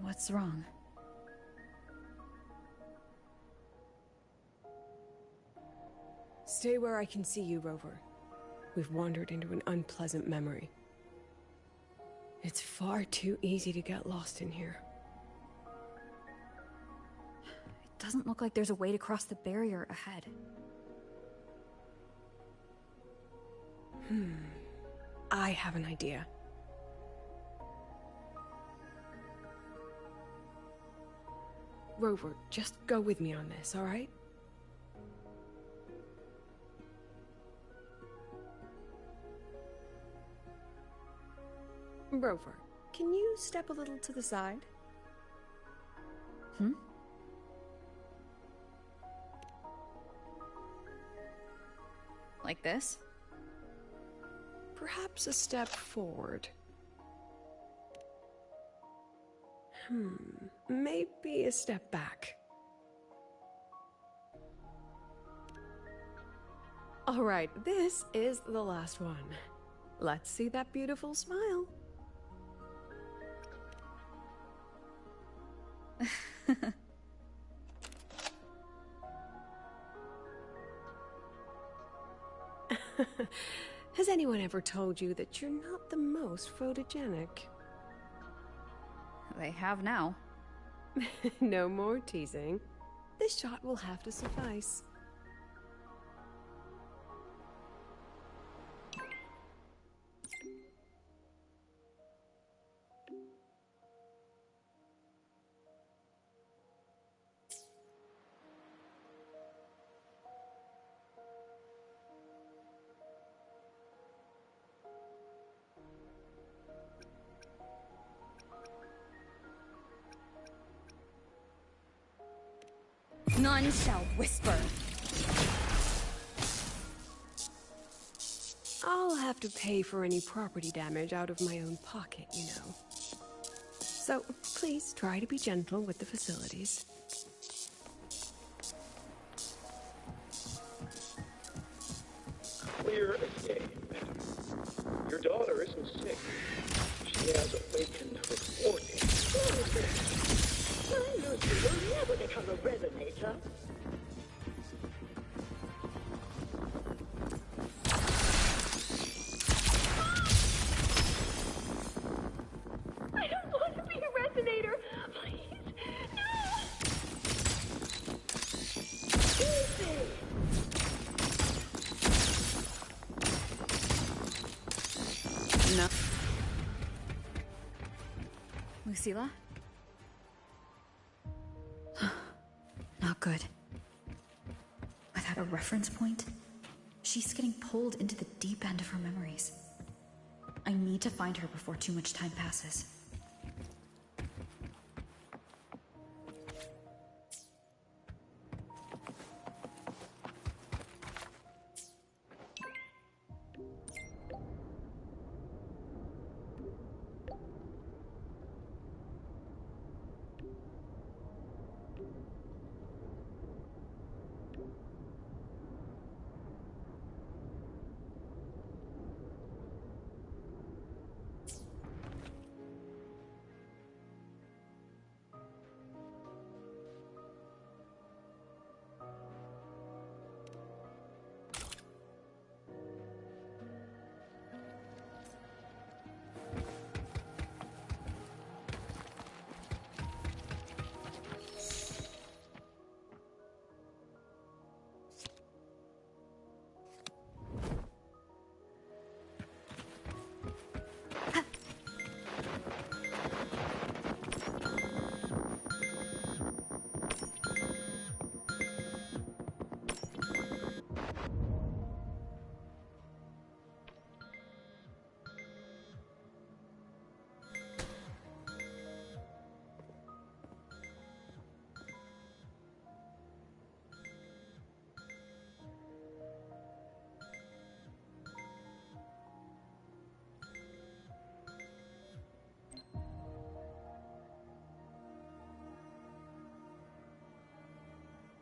What's wrong? Stay where I can see you, Rover. We've wandered into an unpleasant memory. It's far too easy to get lost in here. It doesn't look like there's a way to cross the barrier ahead. I have an idea. Rover, just go with me on this, all right? Rover, can you step a little to the side? Like this? Perhaps a step forward. Maybe a step back. All right, this is the last one. Let's see that beautiful smile. Has anyone ever told you that you're not the most photogenic? They have now. No more teasing. This shot will have to suffice. None shall whisper. I'll have to pay for any property damage out of my own pocket, you know. So, please try to be gentle with the facilities. Clear as day, madam. Your daughter isn't sick. She has awakened her warning. My Lucy will never become a resonator. I don't want to be a resonator. Please, no. Lucy. No. Lucilla? Not good. Without a reference point, she's getting pulled into the deep end of her memories. I need to find her before too much time passes.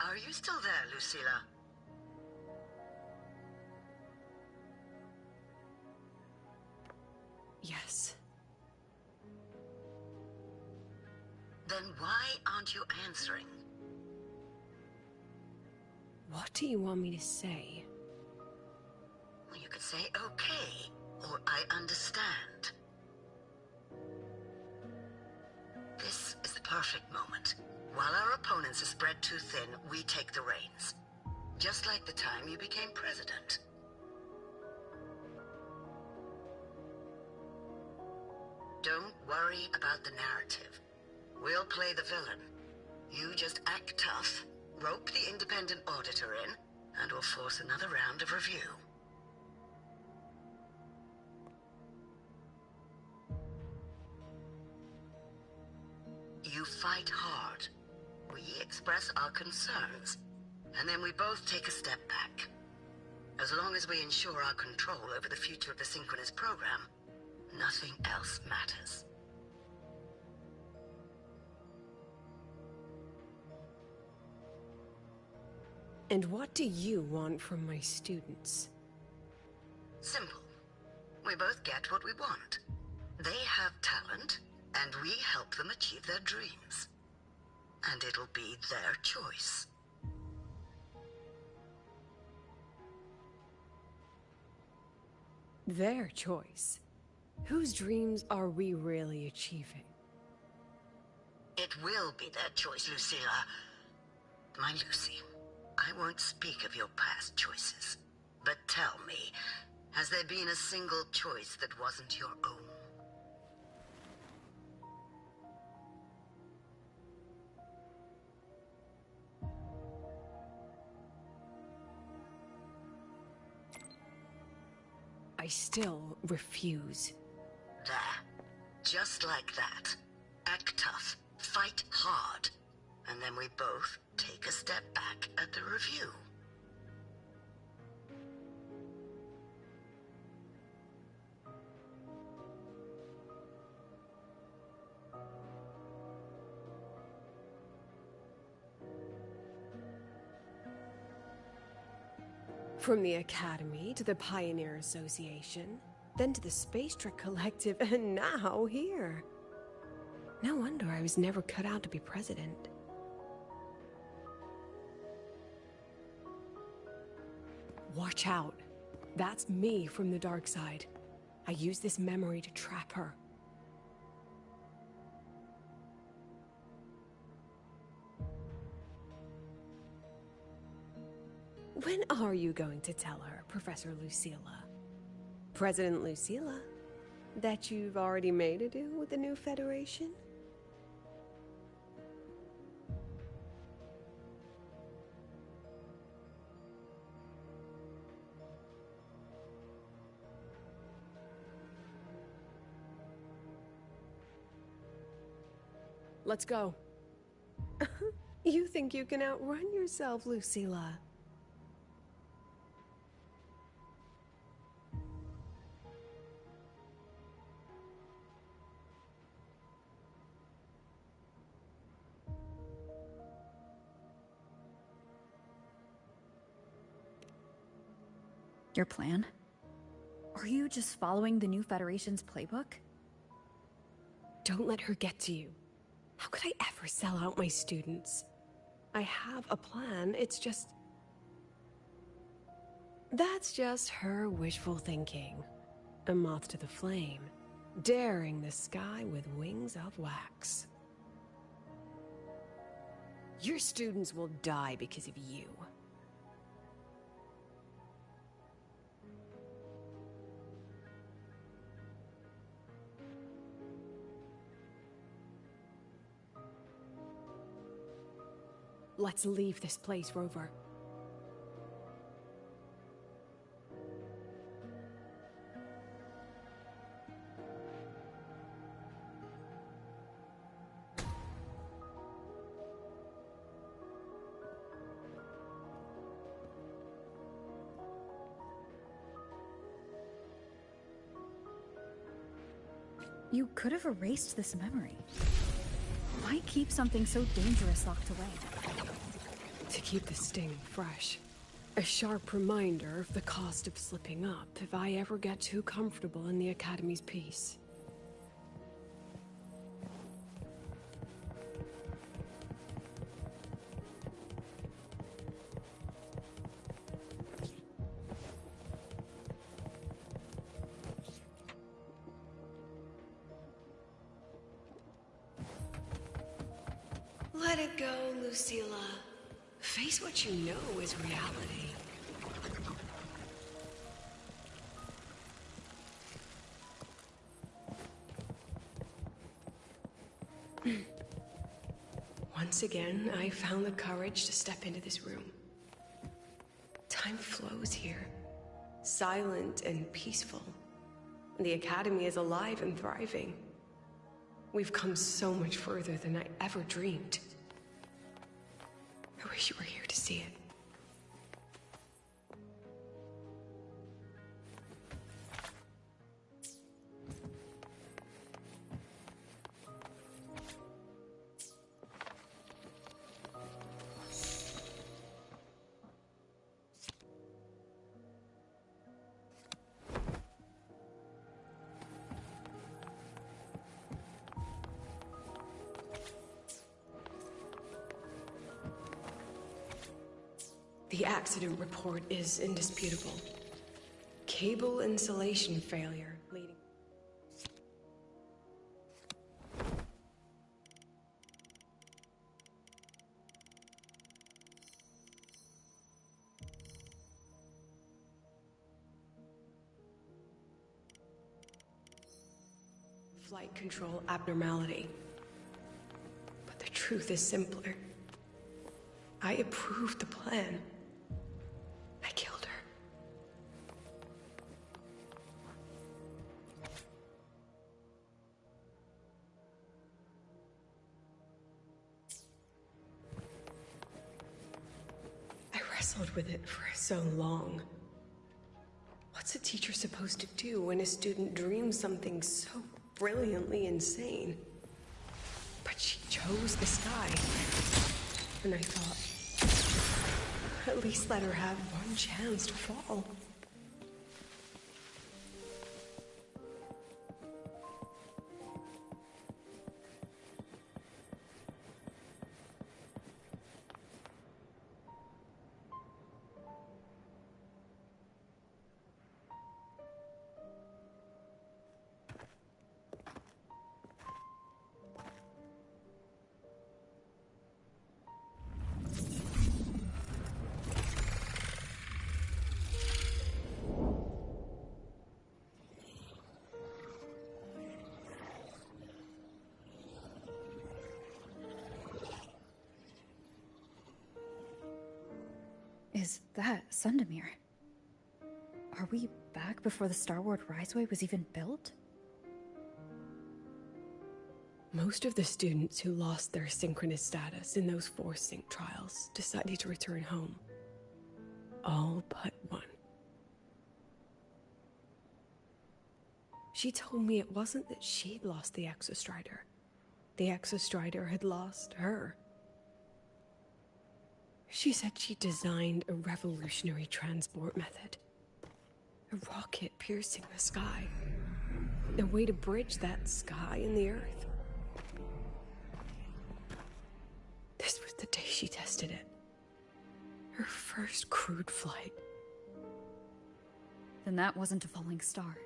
Are you still there, Lucilla? Yes. Then why aren't you answering? What do you want me to say? Well, you could say okay, or I understand. This is the perfect moment. While our opponents are spread too thin, we take the reins. Just like the time you became president. Don't worry about the narrative. We'll play the villain. You just act tough, rope the independent auditor in, and we'll force another round of review. You fight hard. We express our concerns, and then we both take a step back. As long as we ensure our control over the future of the synchronous program, nothing else matters. And what do you want from my students? Simple. We both get what we want. They have talent, and we help them achieve their dreams. And it'll be their choice. Their choice? Whose dreams are we really achieving? It will be their choice, Lucilla. My Lucy, I won't speak of your past choices. But tell me, has there been a single choice that wasn't your own? I still refuse. There. Just like that. Act tough. Fight hard. And then we both take a step back at the review. From the Academy to the Pioneer Association, then to the Space Trek Collective, and now here. No wonder I was never cut out to be president. Watch out. That's me from the dark side. I use this memory to trap her. When are you going to tell her, Professor Lucilla? President Lucilla? That you've already made a deal with the new Federation? Let's go. You think you can outrun yourself, Lucilla? Your plan? Are you just following the new Federation's playbook? Don't let her get to you. How could I ever sell out my students? I have a plan, it's just... That's just her wishful thinking. A moth to the flame, daring the sky with wings of wax. Your students will die because of you. Let's leave this place, Rover. You could have erased this memory. Why keep something so dangerous locked away? To keep the sting fresh. A sharp reminder of the cost of slipping up if I ever get too comfortable in the Academy's peace. Let it go, Lucilla. Face what you know is reality. Once again, I found the courage to step into this room. Time flows here, silent and peaceful. The Academy is alive and thriving. We've come so much further than I ever dreamed. I wish you were here to see it. The accident report is indisputable. Cable insulation failure leading... Flight control abnormality. But the truth is simpler. I approved the plan. I killed her. wrestled with it for so long. What's a teacher supposed to do when a student dreams something so brilliantly insane? But she chose the sky. And I thought, at least let her have one chance to fall. Is that Sundamir? Are we back before the Starward Riseway was even built? Most of the students who lost their synchronous status in those 4 sync trials decided to return home. All but one. She told me it wasn't that she'd lost the Exostrider. The Exostrider had lost her. She said she designed a revolutionary transport method. A rocket piercing the sky. A way to bridge that sky and the Earth. This was the day she tested it. Her first crewed flight. Then that wasn't a falling star.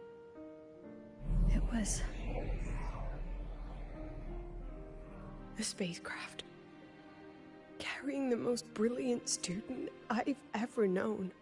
It was... a spacecraft. Carrying the most brilliant student I've ever known.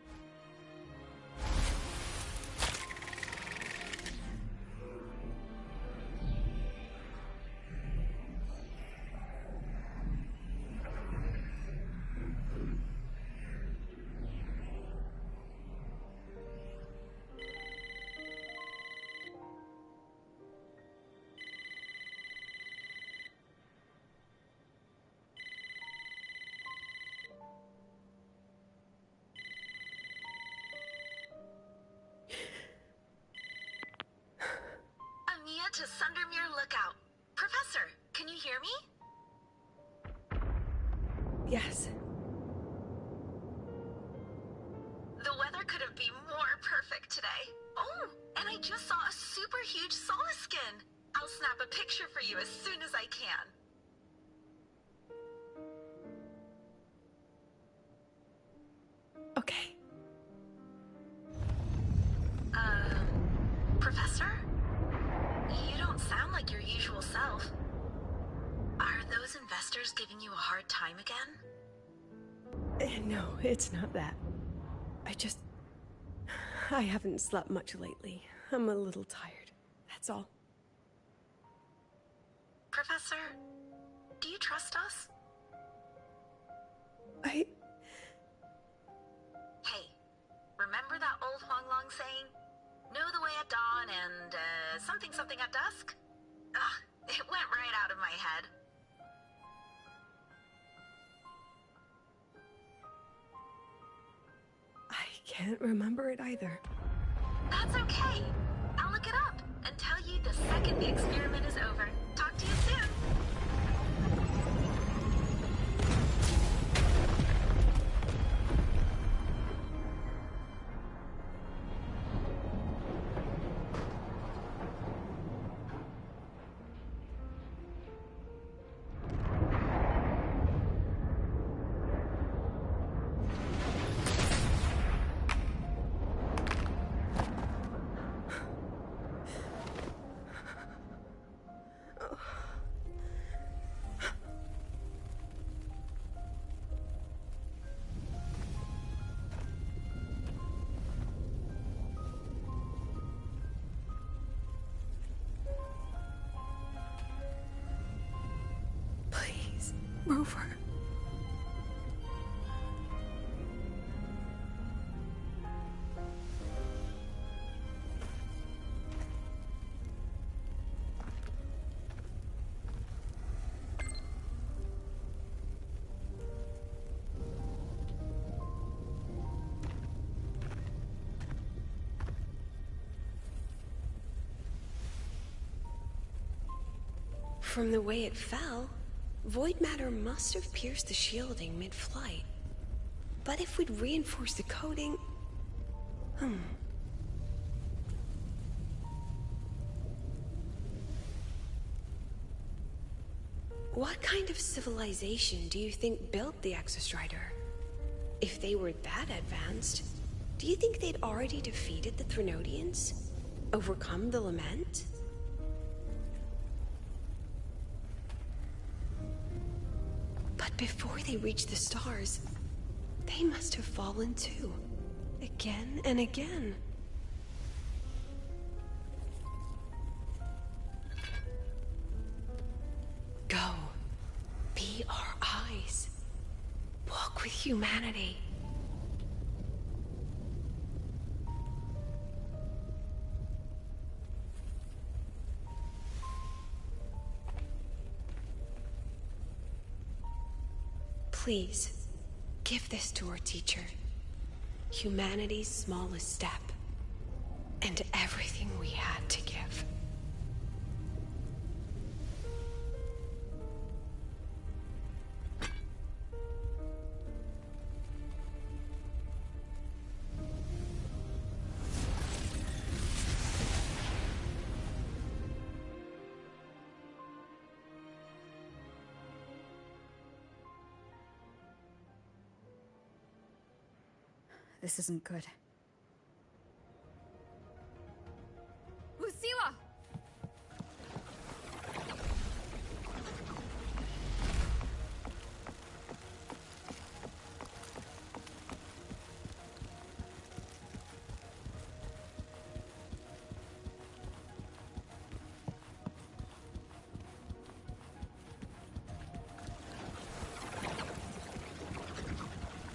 To Sundamir Lookout. Professor, can you hear me? Yes. The weather couldn't be more perfect today. Oh, and I just saw a super huge solaskin. I'll snap a picture for you as soon as I can. Okay. Professor? You don't sound like your usual self. Are those investors giving you a hard time again? No, it's not that. I haven't slept much lately. I'm a little tired. That's all. Professor, do you trust us? Hey, remember that old Huanglong saying? Know the way at dawn and, something something at dusk? Ugh, it went right out of my head. I can't remember it either. That's okay. I'll look it up and tell you the second the experiment is over. Talk to you soon. Rover. From the way it fell, void matter must have pierced the shielding mid-flight. But if we'd reinforced the coating... What kind of civilization do you think built the Exostrider? If they were that advanced, do you think they'd already defeated the Threnodians? Overcome the Lament? But before they reached the stars, they must have fallen too. Again and again. Go. Be our eyes. Walk with humanity. Please, give this to our teacher. Humanity's smallest step. And everything we had to give. This isn't good. Lucilla!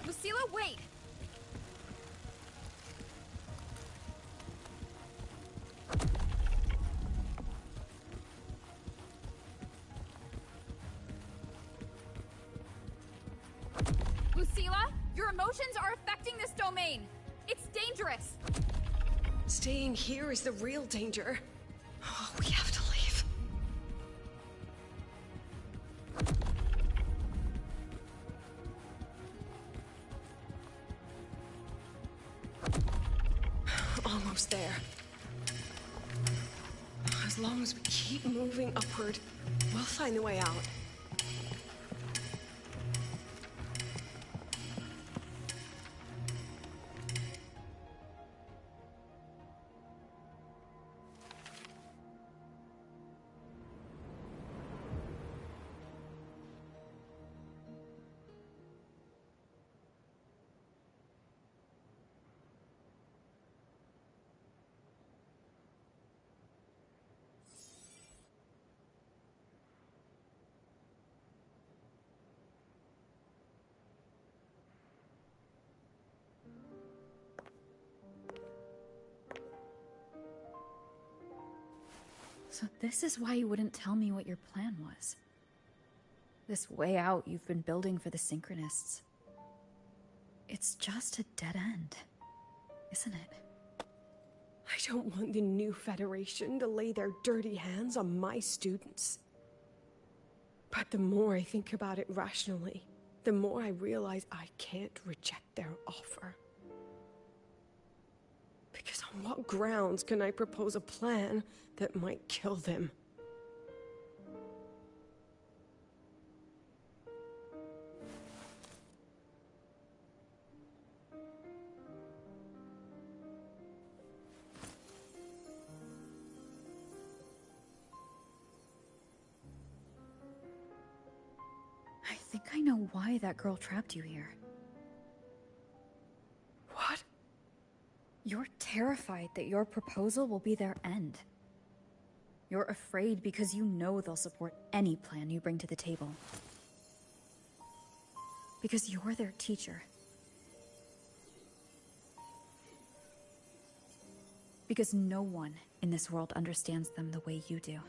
Lucilla, wait! Lucilla, your emotions are affecting this domain. It's dangerous. Staying here is the real danger. Oh, we have to leave. Almost there. As long as we keep moving upward, we'll find the way out. So this is why you wouldn't tell me what your plan was. This way out you've been building for the Synchronists. It's just a dead end, isn't it? I don't want the new Federation to lay their dirty hands on my students. But the more I think about it rationally, the more I realize I can't reject their offer. Because on what grounds can I propose a plan that might kill them? I think I know why that girl trapped you here. What? You're terrified that your proposal will be their end. You're afraid because you know they'll support any plan you bring to the table. Because you're their teacher. Because no one in this world understands them the way you do.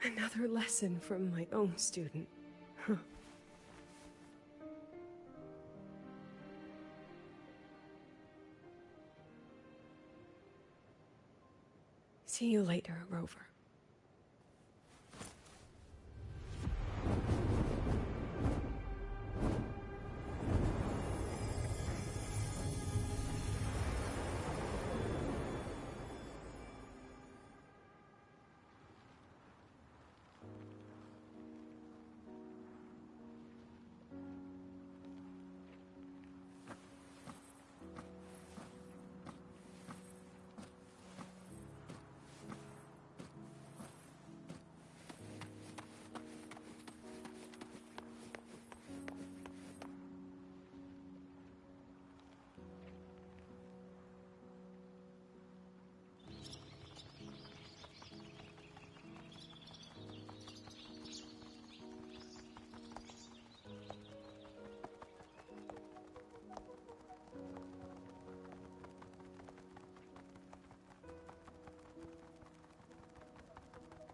Another lesson from my own student. Huh. See you later, Rover.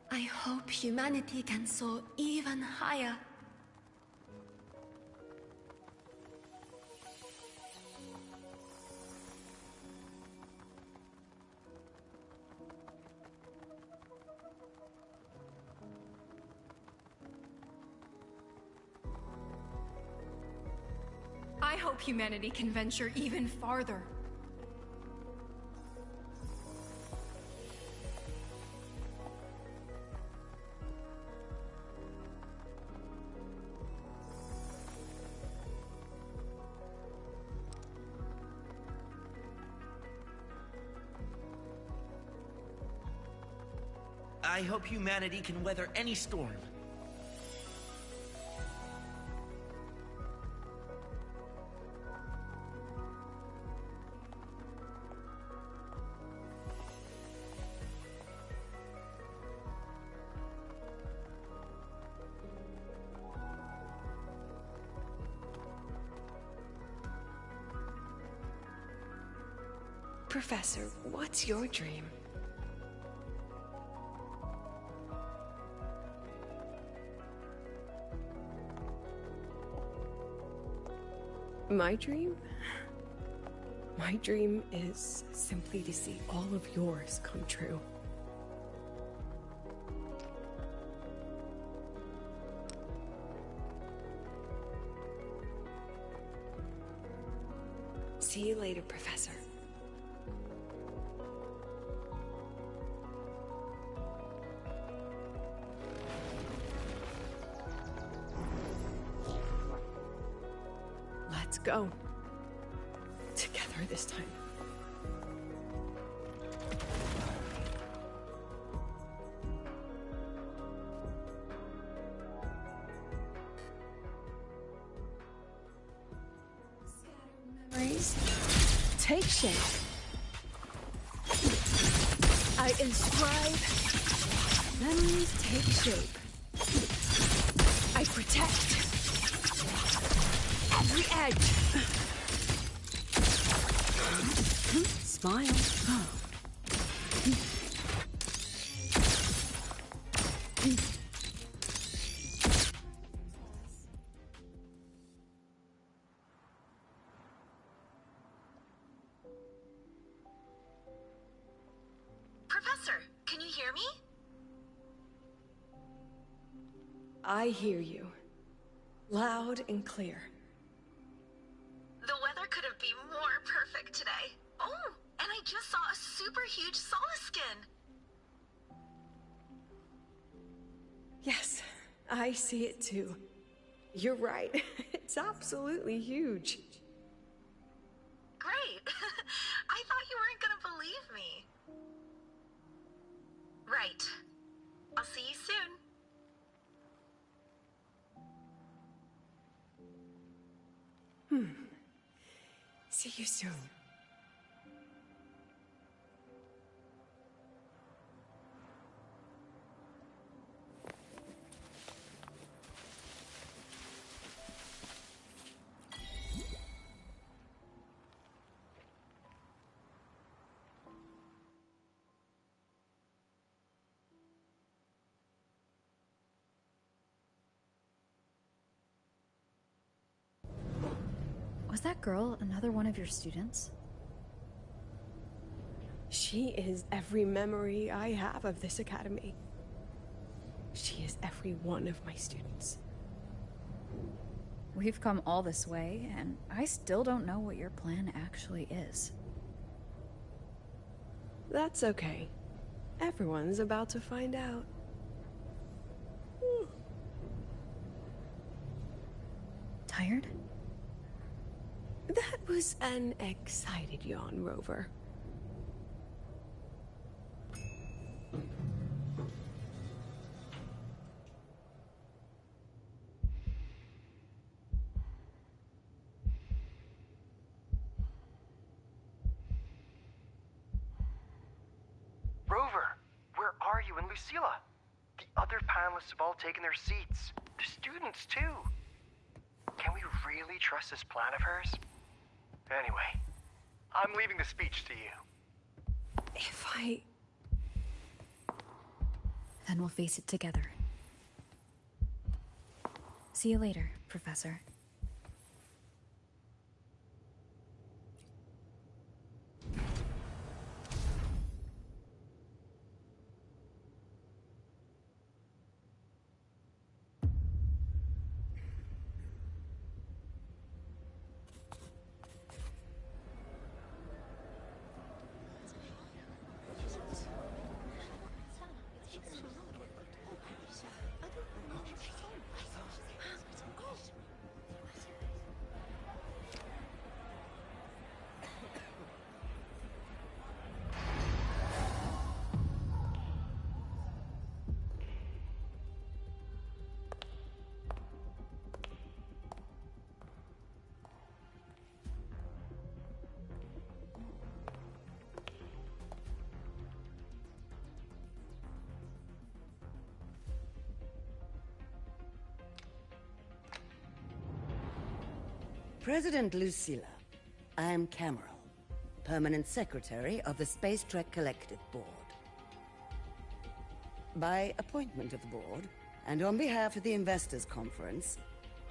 I hope humanity can soar even higher. I hope humanity can venture even farther. I hope humanity can weather any storm. Professor, what's your dream? My dream? My dream is simply to see all of yours come true. See you later, Professor. Let's go. Together this time. Memories take shape. I inscribe. Memories take shape. I protect. Every edge. Smile. Professor, can you hear me? I hear you. Loud and clear. The weather couldn't be more perfect today. Oh, and I just saw a super huge Solaskin. Yes, I see it too. You're right. It's absolutely huge. Great. I thought you weren't gonna believe me. Right. I'll see you soon. See you soon. Was that girl another one of your students? She is every memory I have of this academy. She is every one of my students. We've come all this way, and I still don't know what your plan actually is. That's okay. Everyone's about to find out. Tired? That was an excited yawn, Rover. Rover, where are you and Lucilla? The other panelists have all taken their seats. The students, too. Can we really trust this plan of hers? Anyway, I'm leaving the speech to you. If I... Then we'll face it together. See you later, Professor. President Lucilla, I am Cameron, Permanent Secretary of the Space Trek Collective Board. By appointment of the Board, and on behalf of the Investors Conference,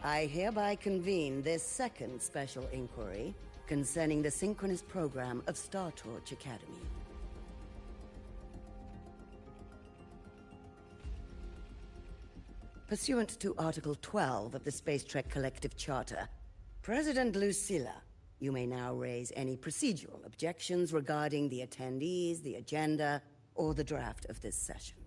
I hereby convene this second special inquiry concerning the synchronous program of Star Torch Academy. Pursuant to Article 12 of the Space Trek Collective Charter, President Lucilla, you may now raise any procedural objections regarding the attendees, the agenda, or the draft of this session.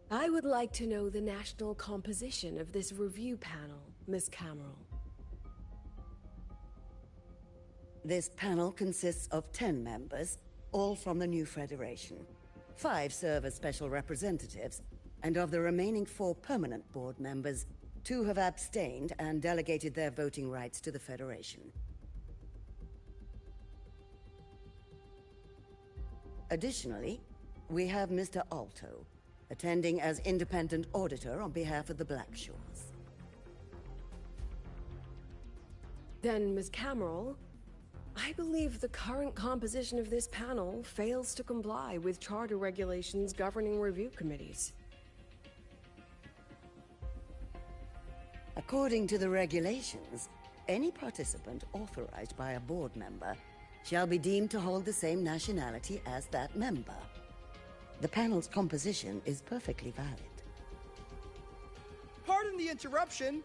I would like to know the national composition of this review panel, Miss Cameron. This panel consists of 10 members, all from the new Federation. 5 serve as special representatives, and of the remaining 4 permanent board members, 2 have abstained and delegated their voting rights to the Federation. Additionally, we have Mr. Alto, attending as independent auditor on behalf of the Blackshores. Then, Ms. Cameron, I believe the current composition of this panel fails to comply with charter regulations governing review committees. According to the regulations, any participant authorized by a board member shall be deemed to hold the same nationality as that member. The panel's composition is perfectly valid. Pardon the interruption.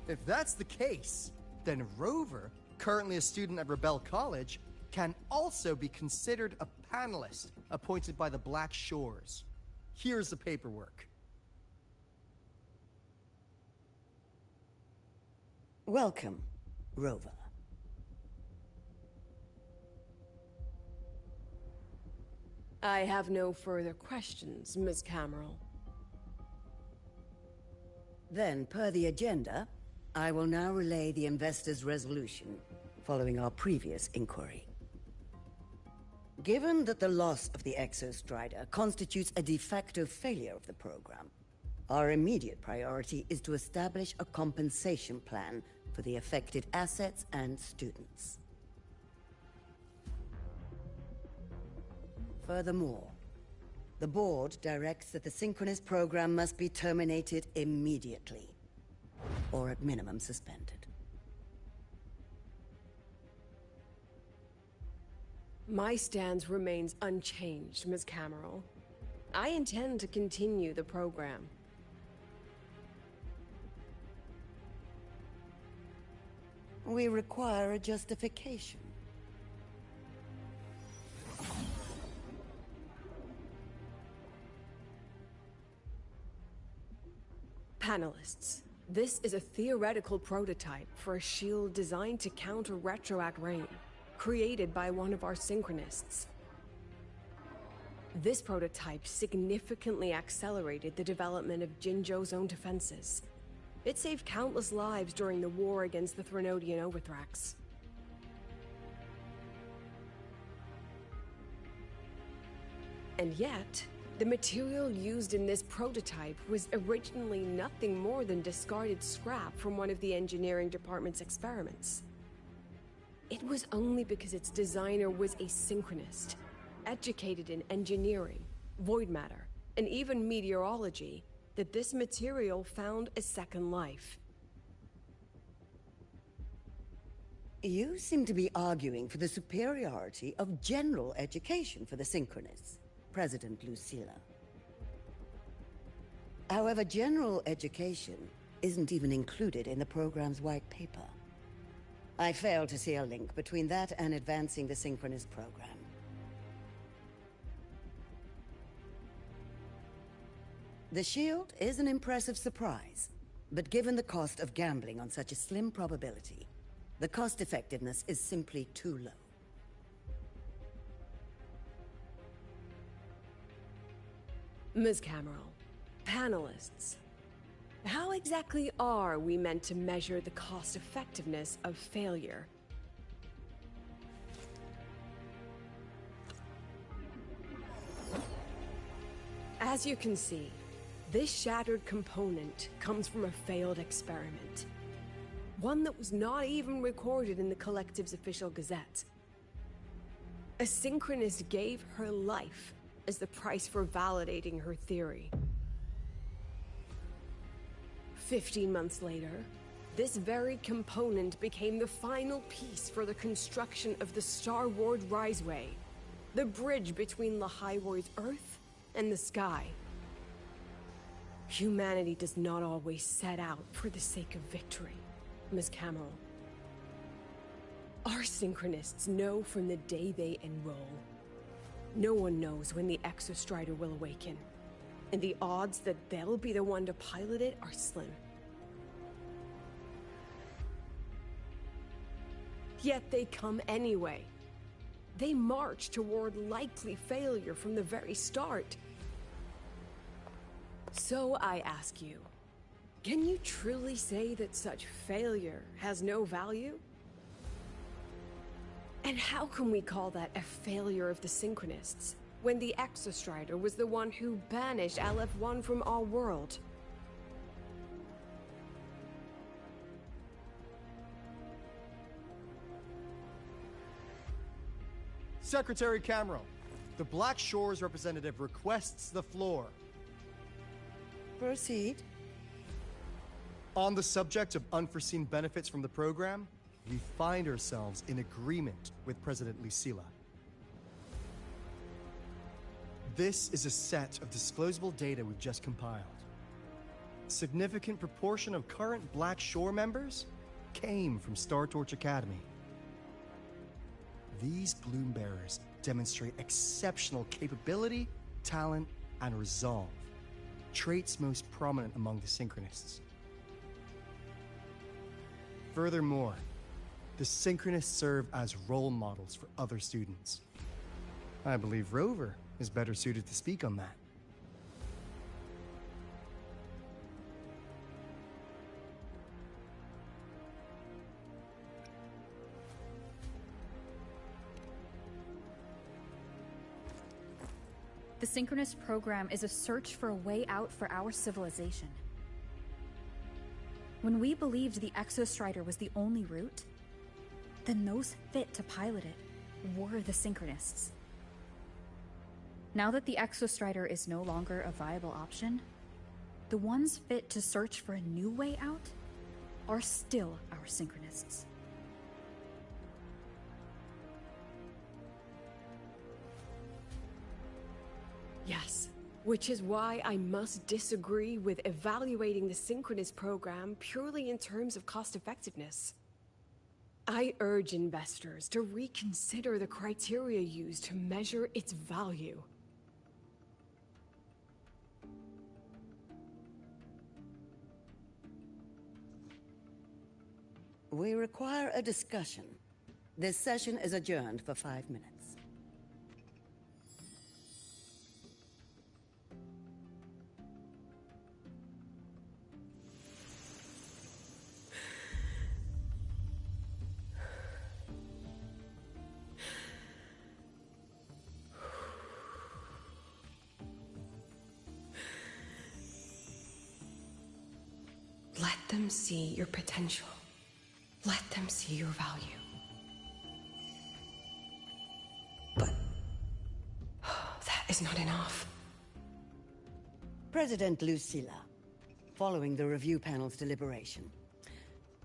If that's the case, then Rover, currently a student at Rebel College, can also be considered a panelist appointed by the Black Shores. Here's the paperwork. Welcome, Rover. I have no further questions, Ms. Cameron. Then, per the agenda, I will now relay the investors' resolution following our previous inquiry. Given that the loss of the Exostrider constitutes a de facto failure of the program, our immediate priority is to establish a compensation plan for the affected assets and students. Furthermore, the board directs that the synchronous program must be terminated immediately, or at minimum suspended. My stance remains unchanged, Ms. Cameron. I intend to continue the program. We require a justification. Panelists, this is a theoretical prototype for a shield designed to counter retroact rain, created by one of our synchronists. This prototype significantly accelerated the development of Jinzhou's own defenses. It saved countless lives during the war against the Threnodian Overthrax. And yet, the material used in this prototype was originally nothing more than discarded scrap from one of the engineering department's experiments. It was only because its designer was a synchronist, educated in engineering, void matter, and even meteorology, that this material found a second life. You seem to be arguing for the superiority of general education for the Synchronists, President Lucilla. However, general education isn't even included in the program's white paper. I fail to see a link between that and advancing the Synchronist program. The shield is an impressive surprise, but given the cost of gambling on such a slim probability, the cost-effectiveness is simply too low. Ms. Cameron, panelists, how exactly are we meant to measure the cost-effectiveness of failure? As you can see, this shattered component comes from a failed experiment. One that was not even recorded in the Collective's official gazette. A synchronist gave her life as the price for validating her theory. 15 months later, this very component became the final piece for the construction of the Star Ward Riseway, the bridge between Lahaiwoi's Earth and the sky. Humanity does not always set out for the sake of victory, Ms. Cameron. Our synchronists know from the day they enroll. No one knows when the Exostrider will awaken, and the odds that they'll be the one to pilot it are slim. Yet they come anyway. They march toward likely failure from the very start. So I ask you, can you truly say that such failure has no value? And how can we call that a failure of the Synchronists, when the Exostrider was the one who banished LF1 from our world? Secretary Cameron, the Black Shores representative requests the floor. Proceed. On the subject of unforeseen benefits from the program, we find ourselves in agreement with President Lucilla. This is a set of disclosable data we've just compiled. A significant proportion of current Black Shore members came from Star Torch Academy. These Bloom Bearers demonstrate exceptional capability, talent, and resolve, traits most prominent among the Synchronists. Furthermore, the Synchronists serve as role models for other students. I believe Rover is better suited to speak on that. The Synchronist program is a search for a way out for our civilization. When we believed the Exostrider was the only route, then those fit to pilot it were the Synchronists. Now that the Exostrider is no longer a viable option, the ones fit to search for a new way out are still our Synchronists. Which is why I must disagree with evaluating the Synchronous program purely in terms of cost-effectiveness. I urge investors to reconsider the criteria used to measure its value. We require a discussion. This session is adjourned for 5 minutes. Let them see your potential. Let them see your value. But that is not enough. President Lucilla, following the review panel's deliberation,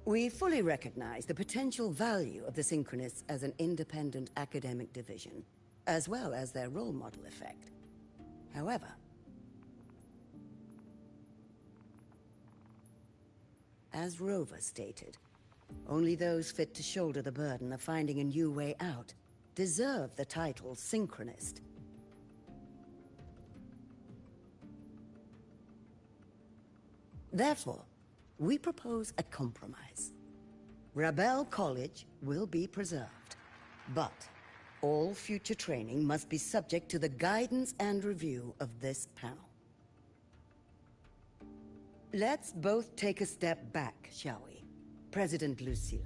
we fully recognize the potential value of the Synchronists as an independent academic division, as well as their role model effect. However, as Rover stated, only those fit to shoulder the burden of finding a new way out deserve the title Synchronist. Therefore, we propose a compromise. Rebel College will be preserved, but all future training must be subject to the guidance and review of this panel. Let's both take a step back, shall we? President Lucilla.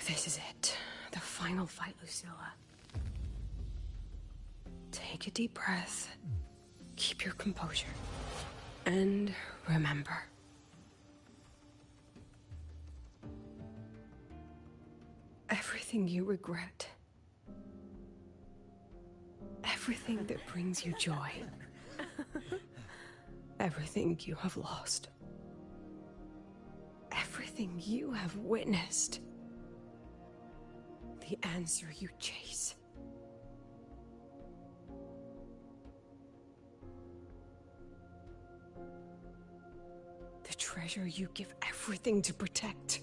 This is it. The final fight, Lucilla. Take a deep breath. Keep your composure. And remember. Everything you regret. Everything that brings you joy. Everything you have lost. Everything you have witnessed. The answer you chase. The treasure you give everything to protect.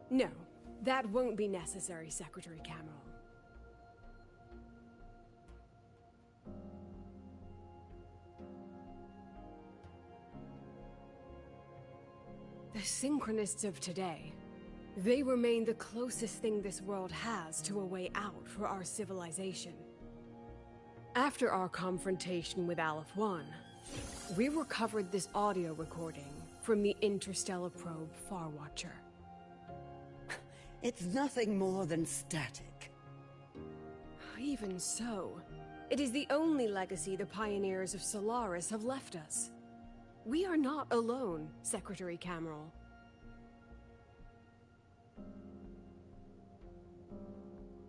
No, that won't be necessary, Secretary Cameron. The Synchronists of today, they remain the closest thing this world has to a way out for our civilization. After our confrontation with Aleph 1, we recovered this audio recording from the interstellar probe Farwatcher. It's nothing more than static. Even so, it is the only legacy the pioneers of Solaris have left us. We are not alone, Secretary Cameron.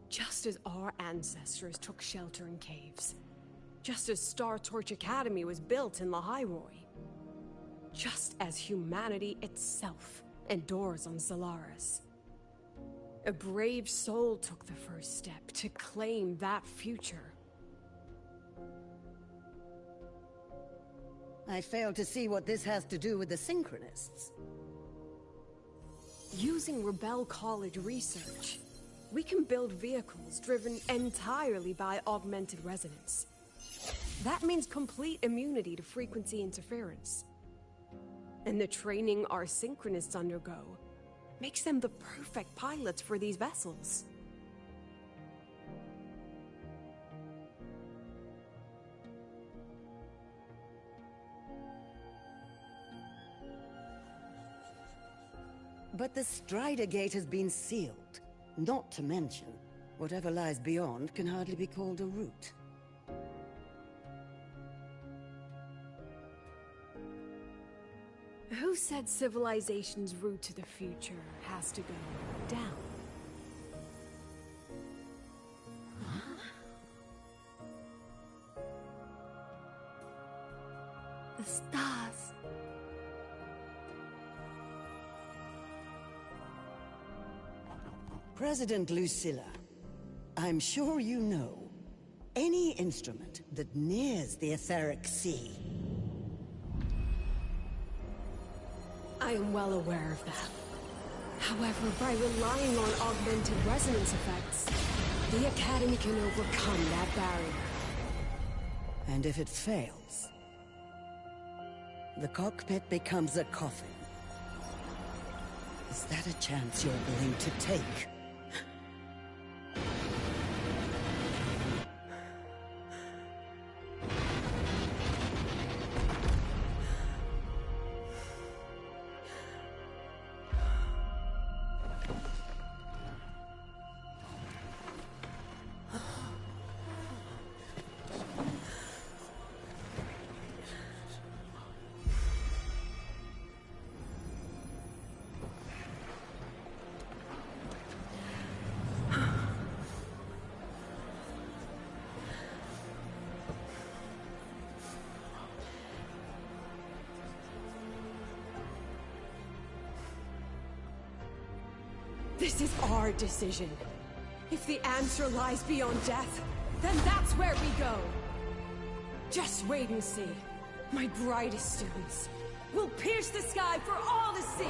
Just as our ancestors took shelter in caves, just as Star Torch Academy was built in Lahairoi, just as humanity itself endures on Solaris, a brave soul took the first step to claim that future. I fail to see what this has to do with the Synchronists. Using Rebel College research, we can build vehicles driven entirely by augmented resonance. That means complete immunity to frequency interference. And the training our Synchronists undergo makes them the perfect pilots for these vessels. But the Strider Gate has been sealed. Not to mention, whatever lies beyond can hardly be called a route. Who said civilization's route to the future has to go down? The stars. President Lucilla, I'm sure you know, any instrument that nears the etheric sea. I am well aware of that. However, by relying on augmented resonance effects, the Academy can overcome that barrier. And if it fails, the cockpit becomes a coffin. Is that a chance you're willing to take? This is our decision. If the answer lies beyond death, then that's where we go. Just wait and see. My brightest students will pierce the sky for all to see.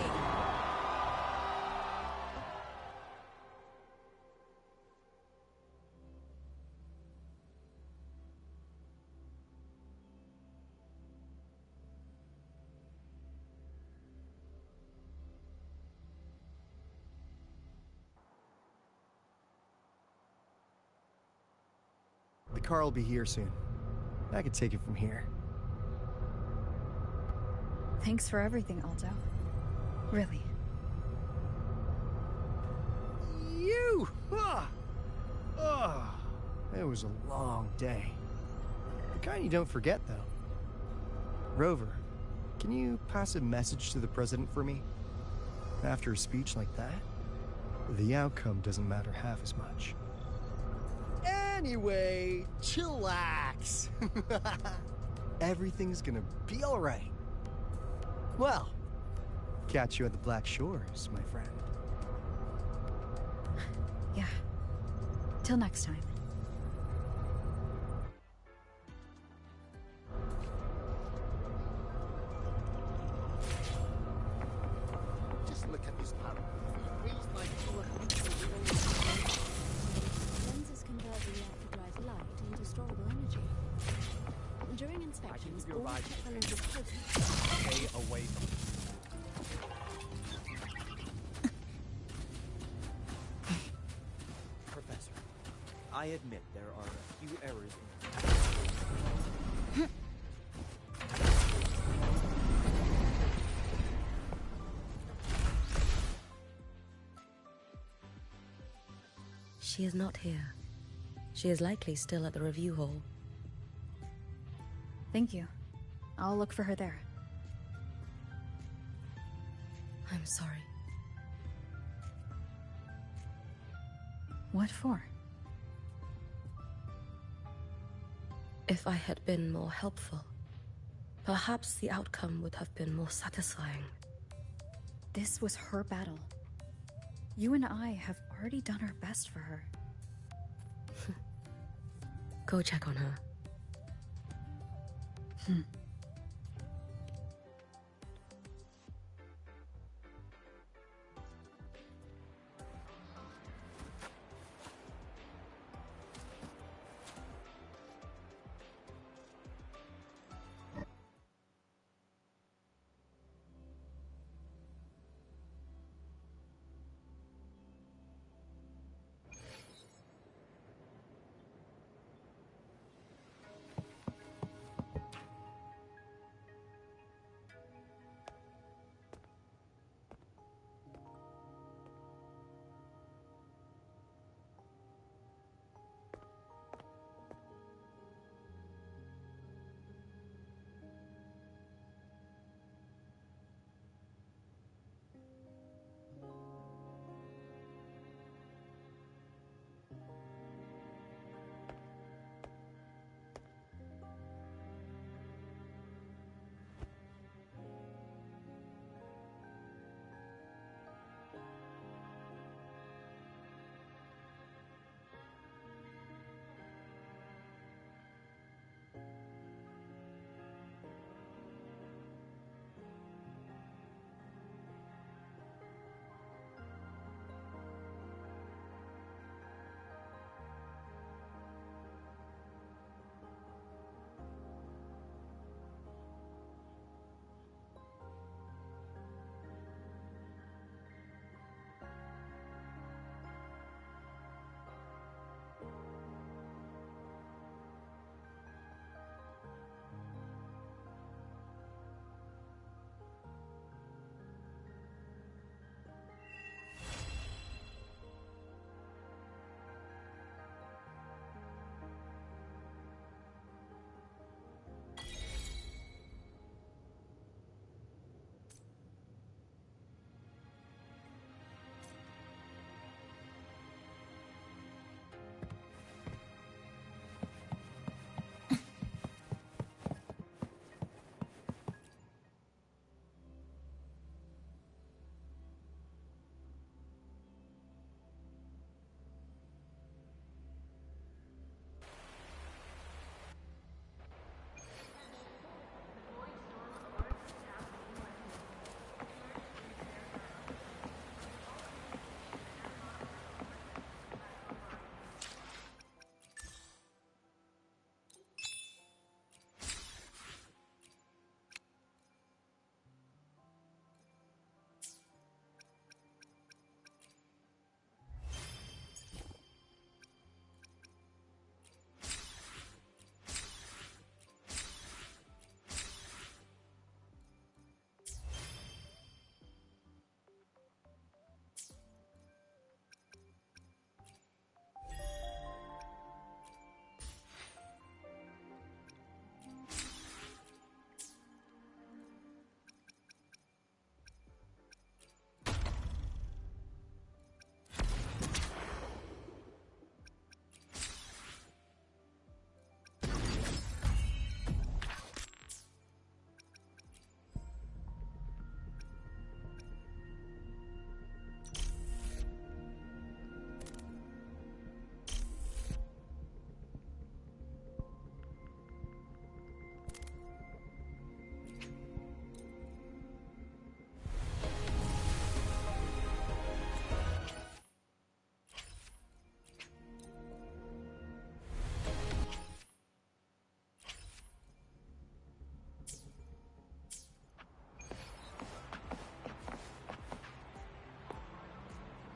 The car will be here soon. I can take it from here. Thanks for everything, Alto. Really. You! It was a long day. The kind you don't forget, though. Rover, can you pass a message to the President for me? After a speech like that, the outcome doesn't matter half as much. Anyway, chillax. Everything's gonna be alright. Well, catch you at the Black Shores, my friend. Yeah. Till next time. Just look at this power. Lenses convert reactor-drive light into storable energy. During inspections, all the lenses potent. Stay away from Professor, I admit there are a few errors in She is not here. She is likely still at the review hall. Thank you. I'll look for her there. I'm sorry. What for? If I had been more helpful, perhaps the outcome would have been more satisfying. This was her battle. You and I have already done our best for her. Go check on her. Hmm.